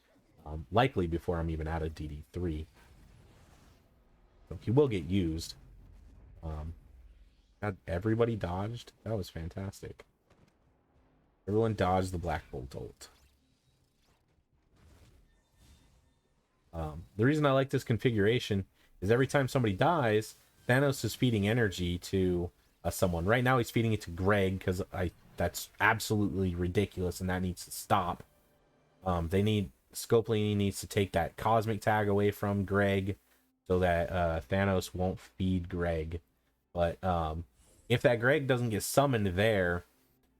likely before I'm even out of DD3. So he will get used. Everybody dodged. That was fantastic. Everyone dodged the Black Bolt ult. The reason I like this configuration is every time somebody dies, Thanos is feeding energy to someone. Right now he's feeding it to Greg because that's absolutely ridiculous and that needs to stop. Scopely needs to take that cosmic tag away from Greg so that Thanos won't feed Greg. But If that Greg doesn't get summoned there,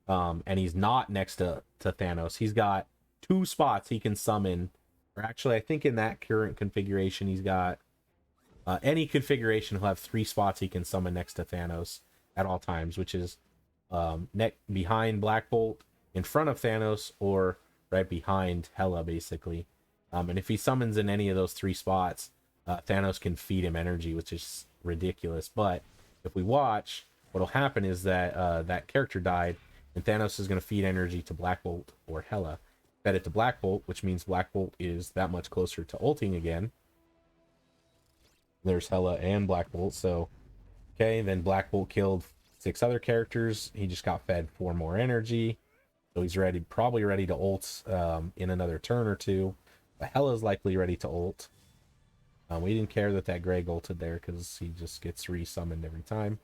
and he's not next to Thanos, he's got 2 spots he can summon. Or actually, I think in that current configuration, he's got any configuration, he'll have 3 spots he can summon next to Thanos at all times, which is behind Black Bolt, in front of Thanos, or right behind Hela, basically. And if he summons in any of those 3 spots, Thanos can feed him energy, which is ridiculous. But if we watch, what'll happen is that that character died, and Thanos is going to feed energy to Black Bolt or Hela. Fed it to Black Bolt, which means Black Bolt is that much closer to ulting again. There's Hela and Black Bolt, so okay, then Black Bolt killed 6 other characters. He just got fed 4 more energy, so he's probably ready to ult in another turn or 2. But Hela's likely ready to ult. We didn't care that Greg ulted there because he just gets resummoned every time.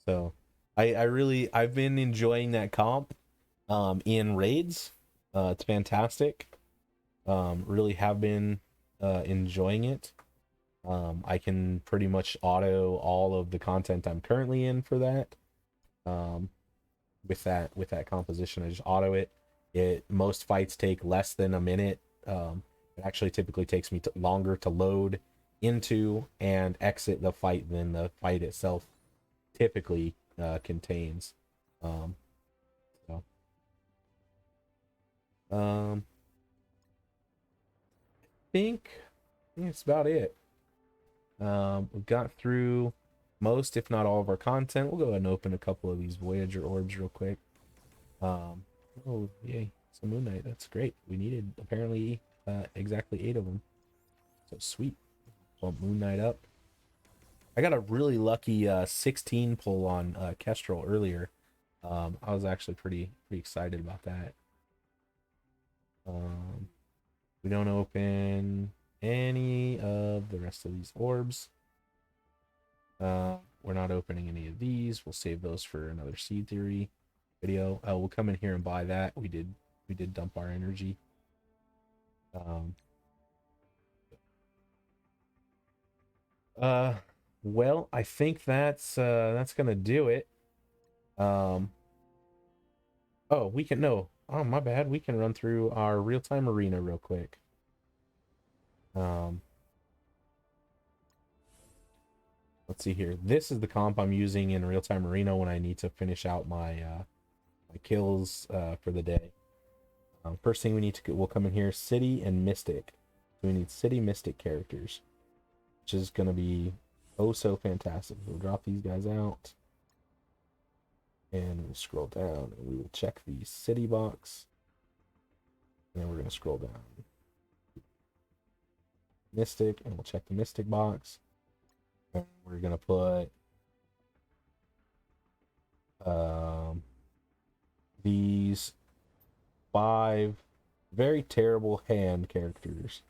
So I've been enjoying that comp in raids. It's fantastic. Really have been enjoying it. I can pretty much auto all of the content I'm currently in for that. With that composition, I just auto it. Most fights take less than a minute. It actually typically takes me longer to load into and exit the fight than the fight itself typically contains. I think that's about it. We got through most, if not all, of our content. We'll go ahead and open a couple of these Voyager orbs real quick. Oh yay, some Moon Knight. That's great. We needed apparently exactly 8 of them. So sweet. Bump Moon Knight up. I got a really lucky 16 pull on Kestrel earlier. I was actually pretty excited about that. We don't open any of the rest of these orbs. We're not opening any of these. We'll save those for another seed theory video. We'll come in here and buy that. We did dump our energy. Well, I think that's gonna do it. Oh, we can no. Oh, my bad. We can run through our real-time arena real quick. Let's see here. This is the comp I'm using in real-time arena when I need to finish out my my kills for the day. First thing we'll come in here, City and Mystic. So we need City Mystic characters, which is gonna be oh so fantastic. We'll drop these guys out, and we'll scroll down, and we will check the City box, and then we're gonna scroll down Mystic, and we'll check the Mystic box. And we're gonna put these 5 very terrible hand characters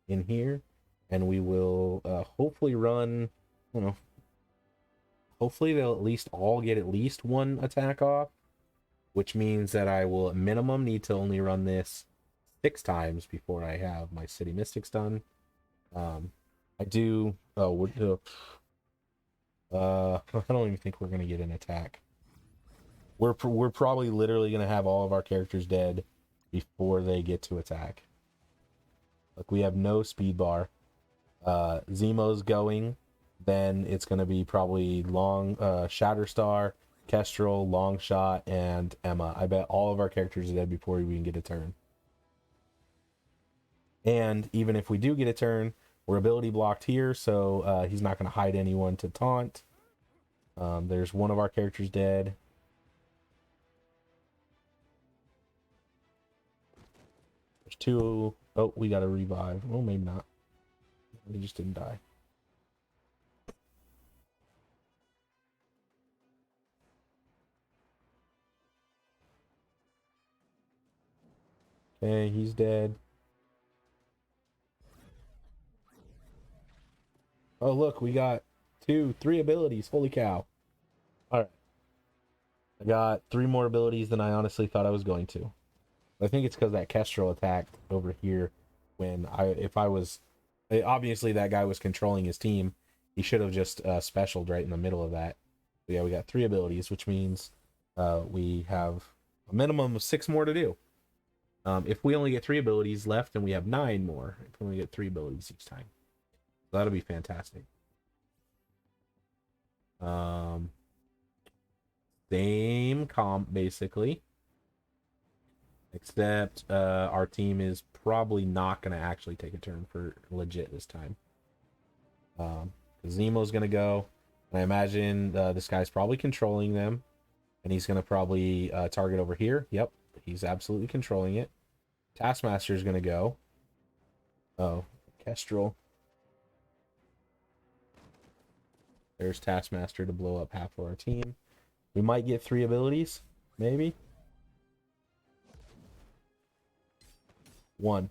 in here, and we will hopefully run, you know, hopefully they'll at least all get at least 1 attack off, which means that I will at minimum need to only run this 6 times before I have my City Mystics done. I do. Oh, I don't even think we're gonna get an attack. We're probably literally gonna have all of our characters dead before they get to attack. Look, we have no speed bar. Zemo's going, then it's gonna be probably long Shatterstar, Kestrel, Longshot, and Emma. I bet all of our characters are dead before we can get a turn. And even if we do get a turn, we're ability blocked here, so he's not going to hide anyone to taunt. There's one of our characters dead. There's 2. Oh, we got to revive. Well, maybe not. He just didn't die. Okay, he's dead. Oh, look, we got 2, 3 abilities. Holy cow. All right. I got 3 more abilities than I honestly thought I was going to. I think it's because that Kestrel attacked over here when if I was, obviously that guy was controlling his team. He should have just specialed right in the middle of that. But yeah, we got 3 abilities, which means we have a minimum of 6 more to do. If we only get 3 abilities left, then we have 9 more. If we only get 3 abilities each time. So that'll be fantastic. Same comp, basically. Except our team is probably not going to actually take a turn for legit this time. Zemo's going to go. And I imagine this guy's probably controlling them. And he's going to probably target over here. Yep, he's absolutely controlling it. Taskmaster's going to go. Oh, Kestrel. There's Taskmaster to blow up half of our team. We might get 3 abilities. Maybe. 1.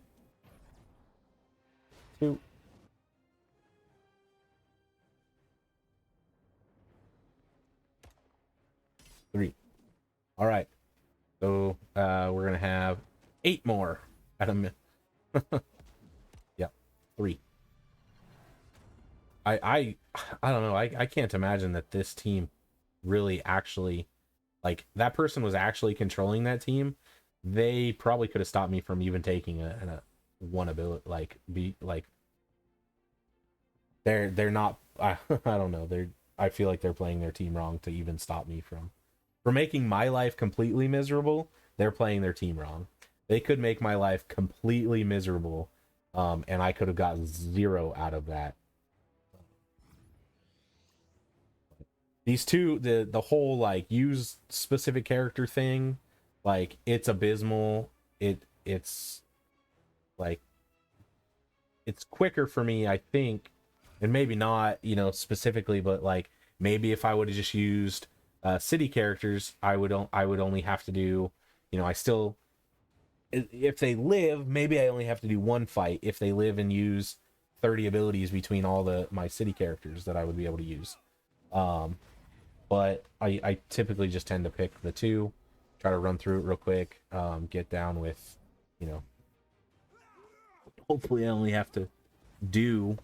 2. 3. All right. So we're going to have 8 more at a minute. Yep. 3. I don't know. I can't imagine that this team really actually, like, that person was actually controlling that team. They probably could have stopped me from even taking a one ability. Like, be like, they're not. I don't know. I feel like they're playing their team wrong to even stop me from making my life completely miserable. They're playing their team wrong. They could make my life completely miserable, and I could have gotten 0 out of that. These two, the whole like use specific character thing, like, it's abysmal. It's like, it's quicker for me, I think, and maybe not, specifically, but like, maybe if I would have just used city characters, I would only have to do, I still, if they live, maybe I only have to do 1 fight if they live and use 30 abilities between all my city characters that I would be able to use. But I typically just tend to pick the 2, try to run through it real quick, get down with, hopefully I only have to do,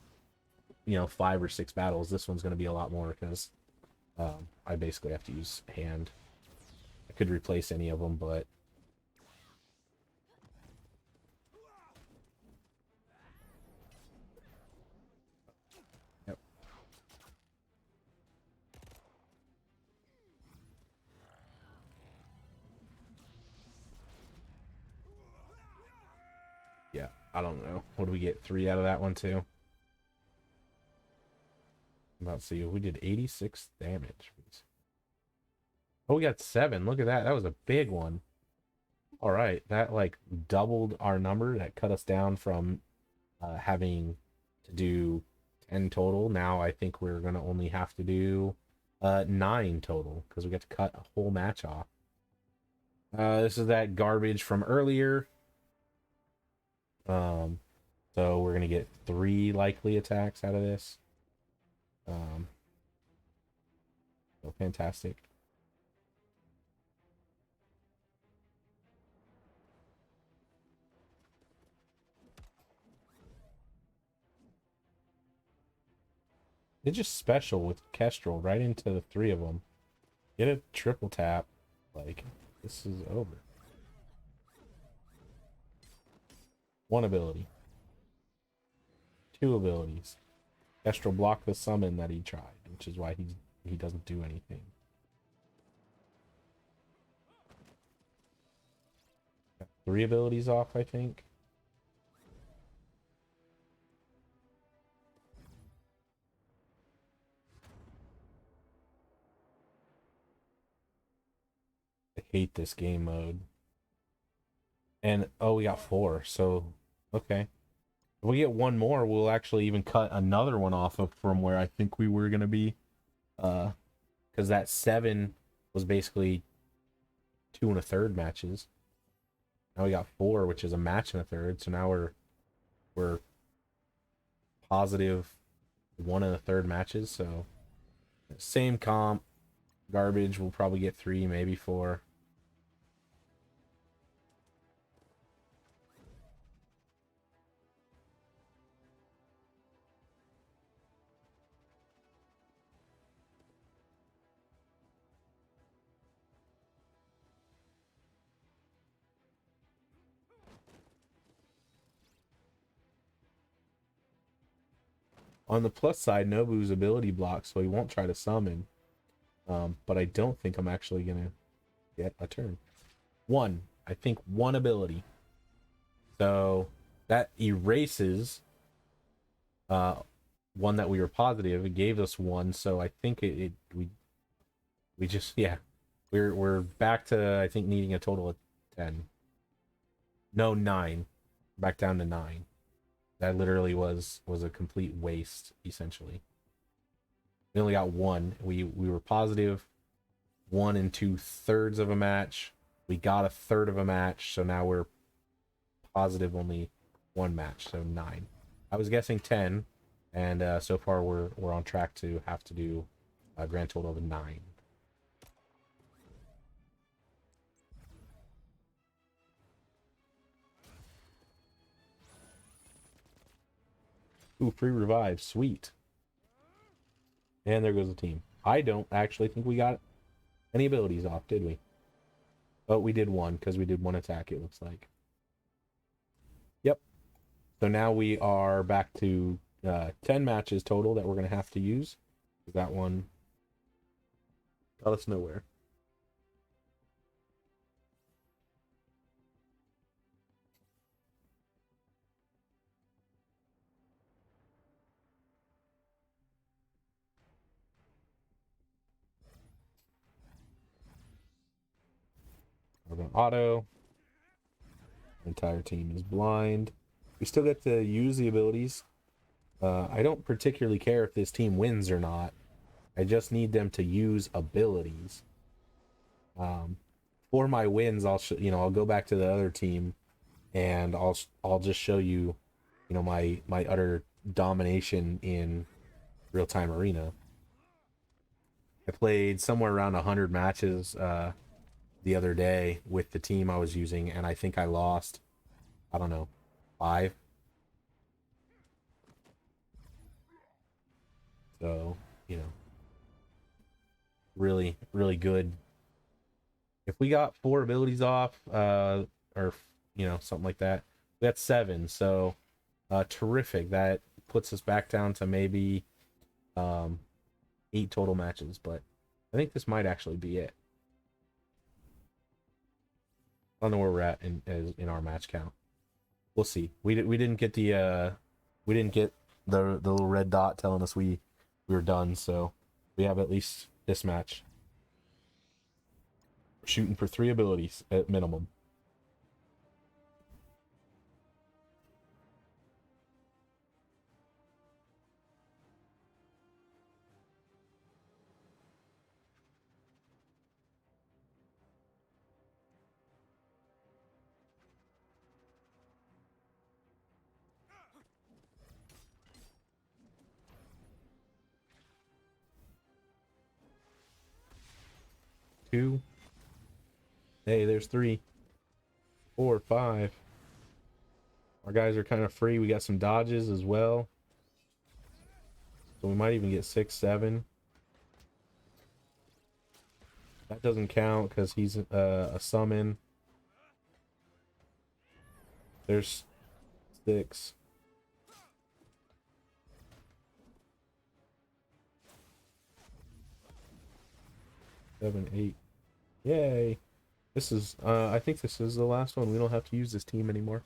5 or 6 battles. This one's going to be a lot more because I basically have to use hand. I could replace any of them, but yep. Yeah, I don't know. What do we get? 3 out of that one too? About to see. We did 86 damage. Oh, we got 7. Look at that. That was a big one. All right, that like doubled our number. That cut us down from having to do 10 total. Now I think we're gonna only have to do 9 total because we got to cut a whole match off. This is that garbage from earlier. So we're gonna get 3 likely attacks out of this. So fantastic. It's just special with Kestrel right into the 3 of them. Get a triple tap. Like, this is over. 1 ability. 2 abilities. Kestrel blocked the summon that he tried, which is why he doesn't do anything. Got 3 abilities off, I think. I hate this game mode. And oh, we got 4, so okay. If we get 1 more, we'll actually even cut another one off of from where I think we were gonna be. Because that 7 was basically 2 1/3 matches. Now we got 4, which is a match and a third. So now we're positive 1 1/3 matches. So same comp, Garbage, we'll probably get 3, maybe 4. On the plus side, Nobu's ability blocks, so he won't try to summon. But I don't think I'm actually gonna get a turn. One. I think one ability. So that erases one that we were positive. It gave us one, so I think we just, yeah. We're back to, I think, needing a total of 10. No, 9. Back down to 9. That literally was a complete waste, essentially. We only got 1. We were positive 1 2/3 of a match. We got a third of a match, so now we're positive only 1 match, so 9. I was guessing 10, and so far we're on track to have to do a grand total of 9. Ooh, free revive, sweet. And there goes the team. I don't actually think we got any abilities off, did we? Oh, we did 1, because we did 1 attack, it looks like. Yep. So now we are back to 10 matches total that we're going to have to use. That one got us nowhere. We're going to auto. Entire team is blind. We still get to use the abilities. I don't particularly care if this team wins or not. I just need them to use abilities. For my wins, I'll go back to the other team, and I'll just show you, my utter domination in real-time arena. I played somewhere around 100 matches the other day with the team I was using, and I think I lost, I don't know, 5. So, really, really good. If we got 4 abilities off, or, something like that, we got 7. So, terrific. That puts us back down to maybe 8 total matches, but I think this might actually be it. I don't know where we're at in our match count. We'll see. We didn't get the little red dot telling us we were done, so we have at least this match. We're shooting for 3 abilities at minimum. Two. Hey, there's 3, 4, 5. Our guys are kind of free. We got some dodges as well, so we might even get 6, 7. That doesn't count because he's a summon. There's 6. 7, 8. Yay. This is, I think this is the last one. We don't have to use this team anymore.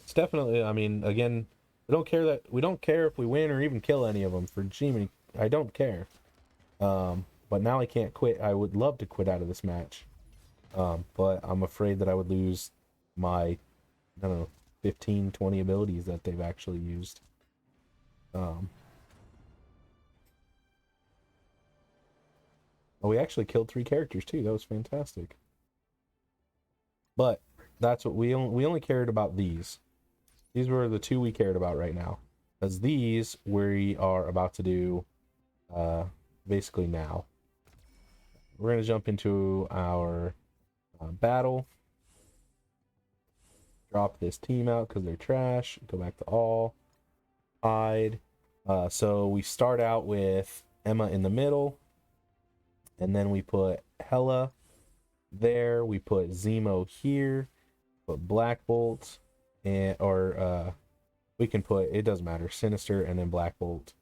It's definitely, I mean, again, We don't care if we win or even kill any of them for Jimmy. I don't care. But now I can't quit. I would love to quit out of this match. But I'm afraid that I would lose my, I don't know, 15, 20 abilities that they've actually used. Oh, we actually killed 3 characters too. That was fantastic. But that's what we only cared about these. These were the 2 we cared about right now. Because these we are about to do basically now. We're going to jump into our battle. Drop this team out because they're trash. Go back to all. Hide. So we start out with Emma in the middle. And then we put Hella there. We put Zemo here. Put Black Bolt. Or we can put, it doesn't matter, Sinister and then Black Bolt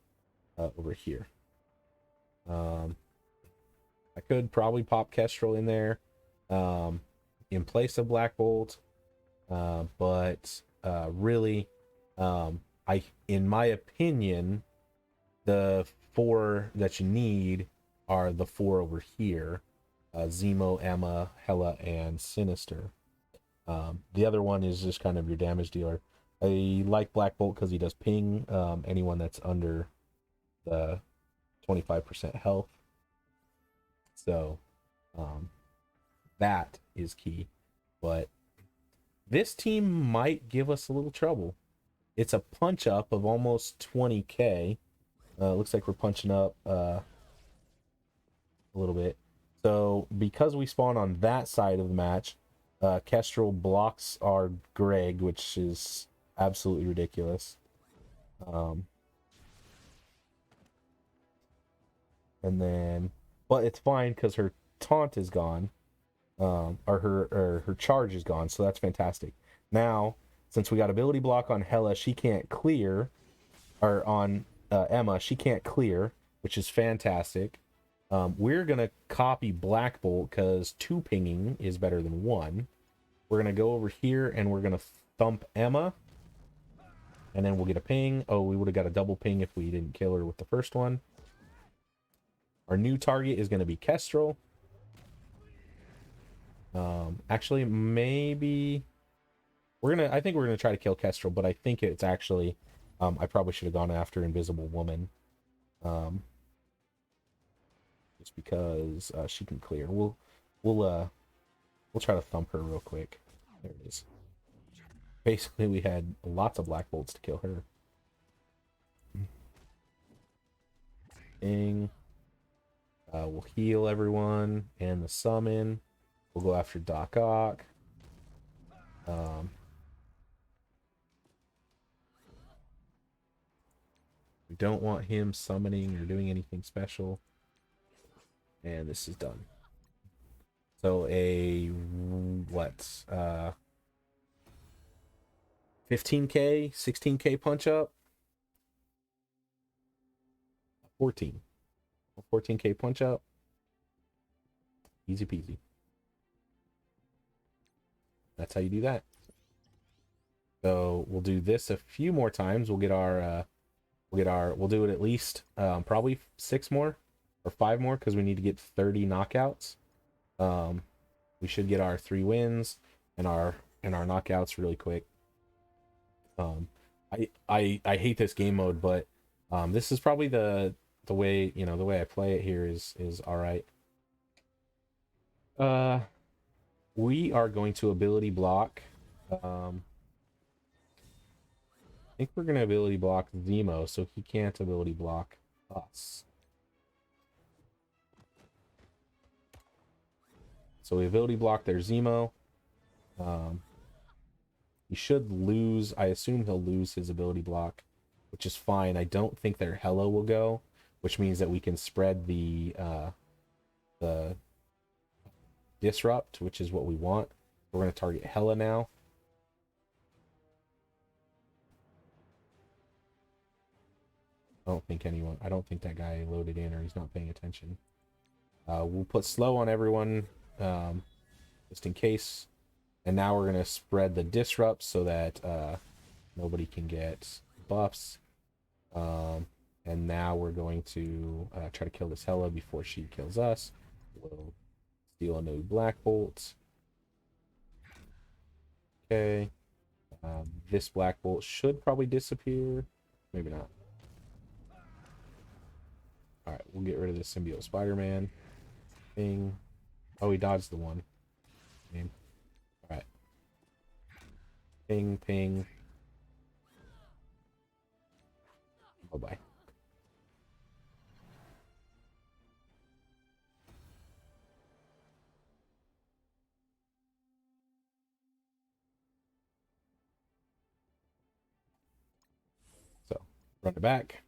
over here. I could probably pop Kestrel in there in place of Black Bolt, but really, in my opinion, the 4 that you need are the 4 over here: Zemo, Emma, Hela, and Sinister. The other one is just kind of your damage dealer. I like Black Bolt because he does ping anyone that's under the 25% health. So that is key. But this team might give us a little trouble. It's a punch up of almost 20k. Looks like we're punching up a little bit. So because we spawn on that side of the match, Kestrel blocks our Greg, which is absolutely ridiculous. And then, but it's fine because her taunt is gone, or her charge is gone, so that's fantastic. Now, since we got ability block on Hela, she can't clear, or on Emma, she can't clear, which is fantastic. We're gonna copy Black Bolt because 2 pinging is better than 1. We're gonna go over here and we're gonna thump Emma, and then we'll get a ping. Oh, we would have got a double ping if we didn't kill her with the first one. Our new target is going to be Kestrel. Actually, maybe I think we're gonna try to kill Kestrel, but I think it's actually, I probably should have gone after Invisible Woman, just because she can clear. We'll try to thump her real quick. There it is. Basically, we had lots of Black Bolts to kill her. Ding. We'll heal everyone and the summon. We'll go after Doc Ock. We don't want him summoning or doing anything special. And this is done. So a, what, 15k, 16k punch up? 14k punch up. Easy peasy. That's how you do that. So we'll do this a few more times. We'll do it at least probably 6 more or 5 more because we need to get 30 knockouts. We should get our 3 wins and our knockouts really quick. I hate this game mode, but this is probably the way, you know, the way I play it here is all right. We are going to ability block. I think we're going to ability block Zemo, so he can't ability block us. So we ability block their Zemo. He should lose. I assume he'll lose his ability block, which is fine. I don't think their Hela will go, which means that we can spread the disrupt, which is what we want. We're going to target Hela now. I don't think that guy loaded in, or he's not paying attention. We'll put slow on everyone, just in case. And now we're going to spread the disrupt so that nobody can get buffs. And now we're going to try to kill this Hela before she kills us. We'll steal a new Black Bolt. Okay. This Black Bolt should probably disappear. Maybe not. Alright, we'll get rid of this Symbiote Spider-Man thing. Oh, he dodged the one. Alright. Ping, ping. Bye-bye. So, run it back.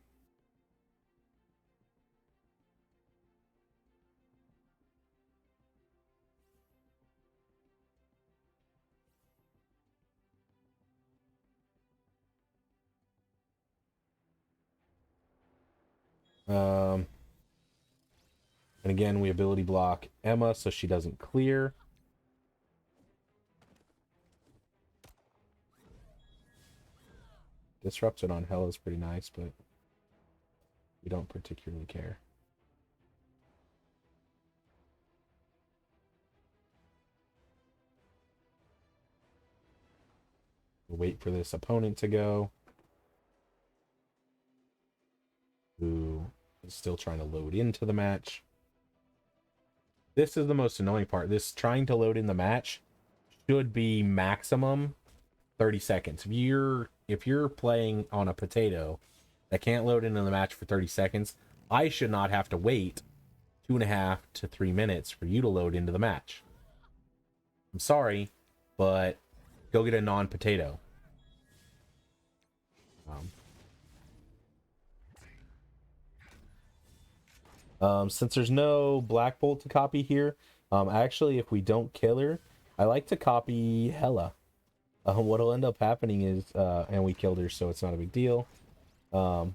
And again, we ability block Emma so she doesn't clear. Disrupted on Hela is pretty nice, but we don't particularly care. We'll wait for this opponent to go. Who is still trying to load into the match. This is the most annoying part. This trying to load in the match should be maximum 30 seconds. If you're playing on a potato that can't load into the match for 30 seconds, I should not have to wait 2.5 to 3 minutes for you to load into the match. I'm sorry, but go get a non-potato. Since there's no Black Bolt to copy here, actually, if we don't kill her, I like to copy Hela. What'll end up happening is, and we killed her, so it's not a big deal. But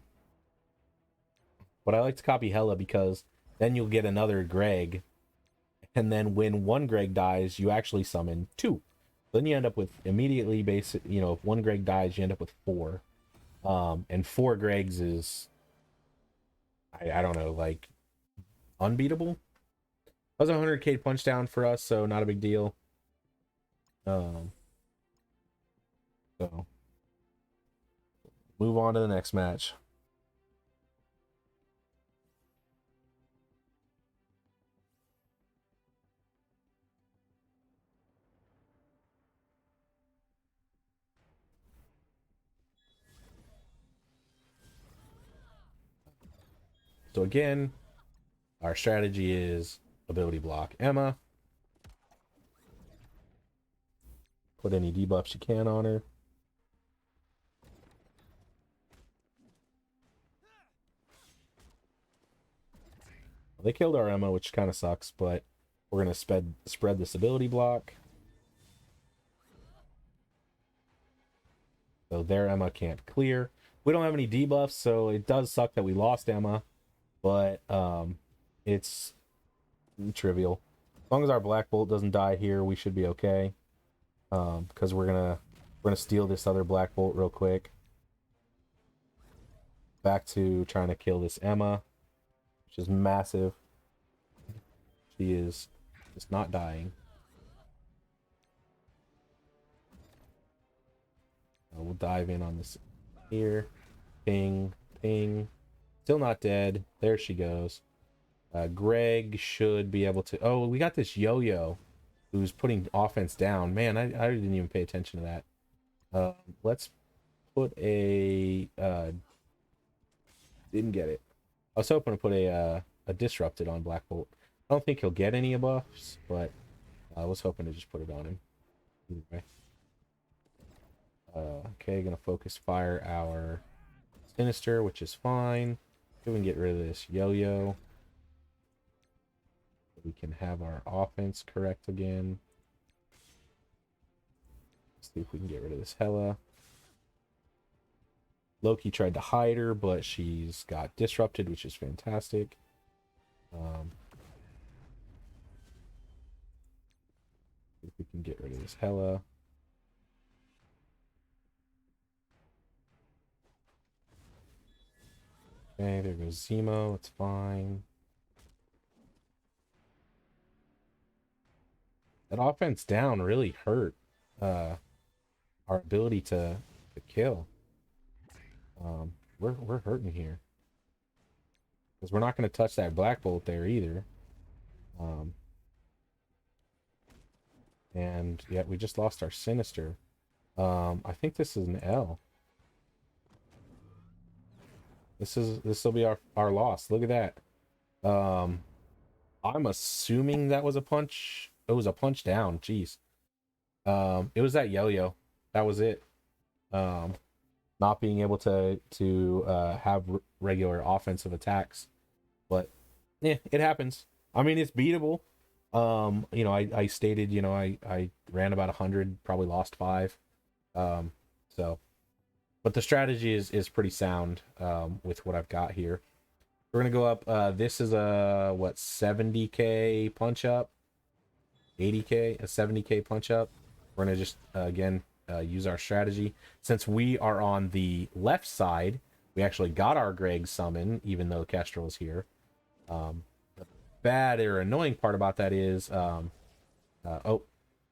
I like to copy Hela because then you'll get another Greg, and then when one Greg dies, you actually summon 2. Then you end up with immediately basic. You know, if one Greg dies, you end up with 4. And 4 Gregs is, I don't know, like unbeatable. That was a 100k punch down for us, so not a big deal. So move on to the next match. So again, our strategy is ability block Emma. Put any debuffs you can on her. They killed our Emma, which kind of sucks, but we're going to spread this ability block. So their Emma can't clear. We don't have any debuffs, so it does suck that we lost Emma, but it's trivial. As long as our Black Bolt doesn't die here, we should be okay. Because we're gonna steal this other Black Bolt real quick. Back to trying to kill this Emma, which is massive. She is just not dying. We'll dive in on this here. Ping, ping. Still not dead. There she goes. Greg should be able to... Oh, we got this Yo-Yo who's putting offense down. Man, I didn't even pay attention to that. Let's put a... didn't get it. I was hoping to put a Disrupted on Black Bolt. I don't think he'll get any buffs, but I was hoping to just put it on him. Anyway. Okay, gonna focus fire our Sinister, which is fine. We can get rid of this Yo-Yo. We can have our offense correct again. Let's see if we can get rid of this Hela. Loki tried to hide her, but she's got disrupted, which is fantastic. If we can get rid of this Hela. Okay, there goes Zemo. It's fine. That offense down really hurt our ability to kill. We're hurting here because we're not going to touch that Black Bolt there either. And yeah, we just lost our Sinister. I think this is an L. This will be our loss. Look at that. I'm assuming that was a punch. It was a punch down. Jeez. It was that yo-yo. That was it. Not being able to have regular offensive attacks, but yeah, it happens. I mean, it's beatable. You know, I stated, you know, I ran about 100, probably lost 5. So, but the strategy is pretty sound with what I've got here. We're gonna go up. This is a what 70k punch up, 80k, a 70k punch up. We're gonna just again use our strategy. Since we are on the left side, we actually got our Greg summon, even though Kestrel is here. The bad or annoying part about that is,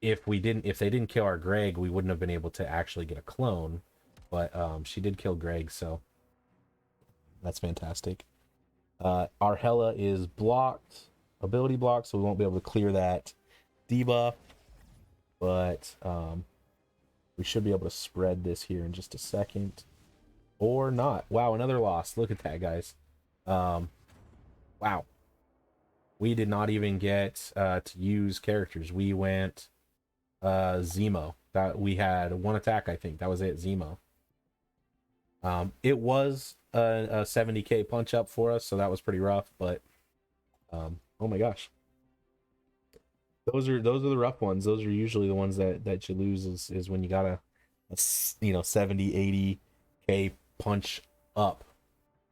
if they didn't kill our Greg, we wouldn't have been able to actually get a clone. But she did kill Greg, so that's fantastic. Our Hela is blocked, ability blocked, so we won't be able to clear that debuff. But we should be able to spread this here in just a second. Or not. Wow, another loss. Look at that, guys. Wow. We did not even get to use characters. We went Zemo. That we had one attack, I think. That was it, Zemo. It was a 70k punch up for us, so that was pretty rough, but oh my gosh. Those are the rough ones. Those are usually the ones that you lose is when you got a 70 80k punch up.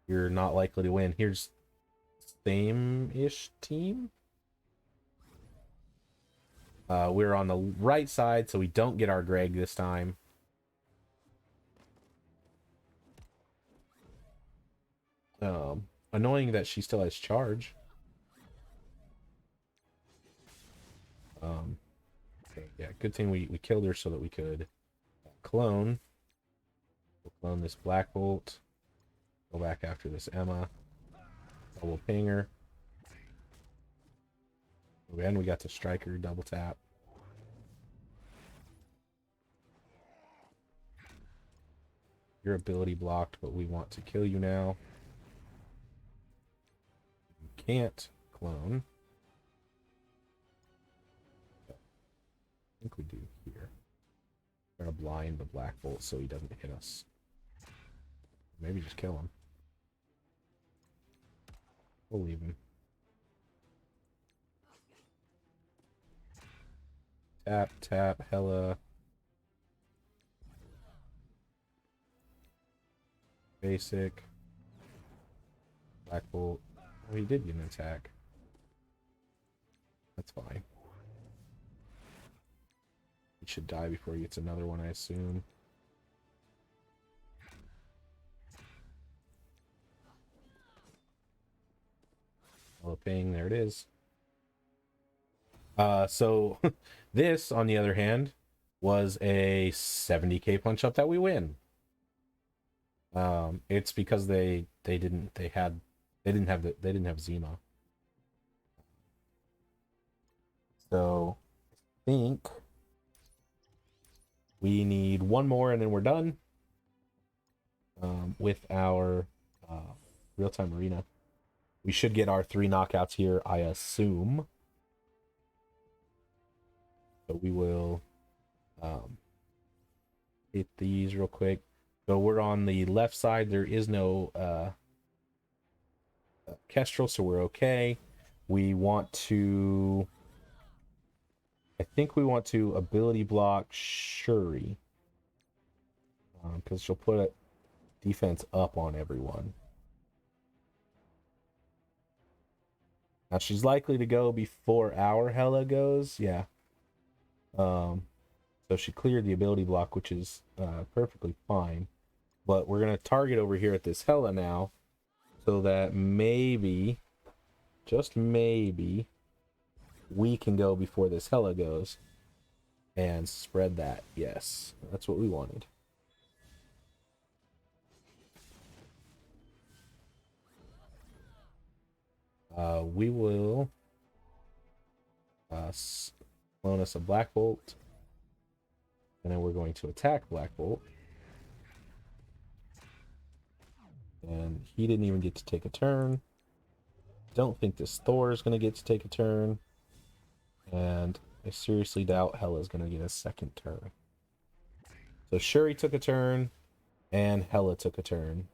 You're not likely to win. Here's same-ish team. We're on the right side, so we don't get our Greg this time. Annoying that she still has charge. Yeah, good thing we killed her so that we could clone. We'll clone this Black Bolt. Go back after this Emma. Double pinger. And we got to Striker, double tap. Your ability blocked, but we want to kill you now. You can't clone. I think we do here. We're gonna blind the Black Bolt so he doesn't hit us. Maybe just kill him. We'll leave him. Tap, tap, Hela. Basic. Black Bolt. Oh, he did get an attack. That's fine. He should die before he gets another one, I assume. Oh, ping, there it is. So this, on the other hand, was a 70k punch up that we win. It's because they didn't have Zemo. So I think we need one more and then we're done with our real-time arena. We should get our 3 knockouts here, I assume. So we will hit these real quick. So we're on the left side. There is no Kestrel, so we're okay. We want to... I think we want to ability block Shuri. Because she'll put a defense up on everyone. Now she's likely to go before our Hela goes. Yeah. So she cleared the ability block, which is perfectly fine. But we're going to target over here at this Hela now. so that maybe, just maybe, we can go before this Hella goes and spread that. Yes, that's what we wanted. We will clone us a Black Bolt, and then we're going to attack Black Bolt. And he didn't even get to take a turn. Don't think this Thor is going to get to take a turn. And I seriously doubt Hella's going to get a second turn. So Shuri took a turn, and Hella took a turn.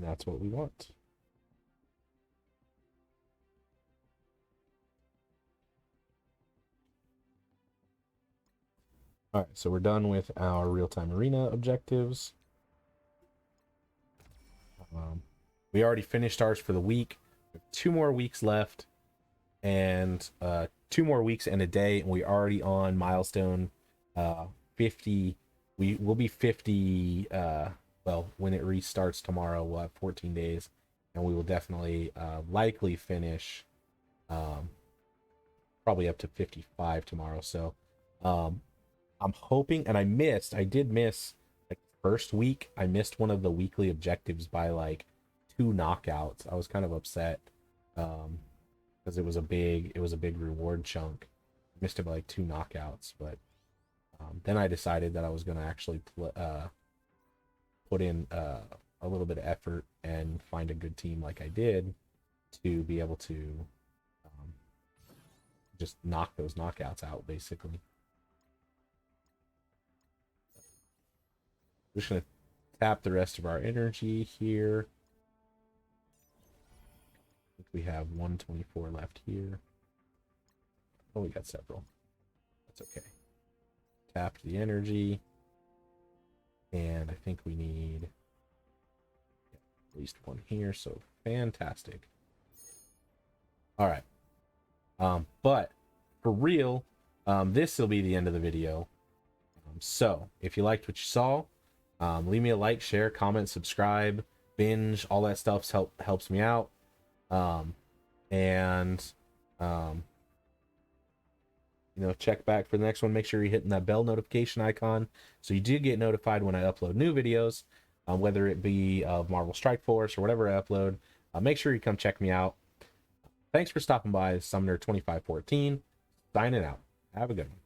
And that's what we want. All right, so we're done with our real-time arena objectives. We already finished ours for the week. We have 2 more weeks left, and 2 more weeks and a day, and we're already on milestone 50. We will be 50. Well, when it restarts tomorrow, we'll have 14 days, and we will definitely likely finish probably up to 55 tomorrow. So I'm hoping, and I did miss like first week. I missed one of the weekly objectives by like 2 knockouts. I was kind of upset because it was a big reward chunk. I missed it by like 2 knockouts, but then I decided that I was going to actually put in a little bit of effort and find a good team like I did to be able to just knock those knockouts out, basically. We're just going to tap the rest of our energy here. I think we have 124 left here. Oh, we got several. That's okay. Tapped the energy. And I think we need at least 1 here, so fantastic. All right. But for real, this will be the end of the video. So if you liked what you saw, leave me a like, share, comment, subscribe, binge, all that stuff helps me out. You know, check back for the next one. Make sure you're hitting that bell notification icon so you do get notified when I upload new videos, whether it be of Marvel Strike Force or whatever I upload. Make sure you come check me out. Thanks for stopping by. Summoner 2514 signing out. Have a good one.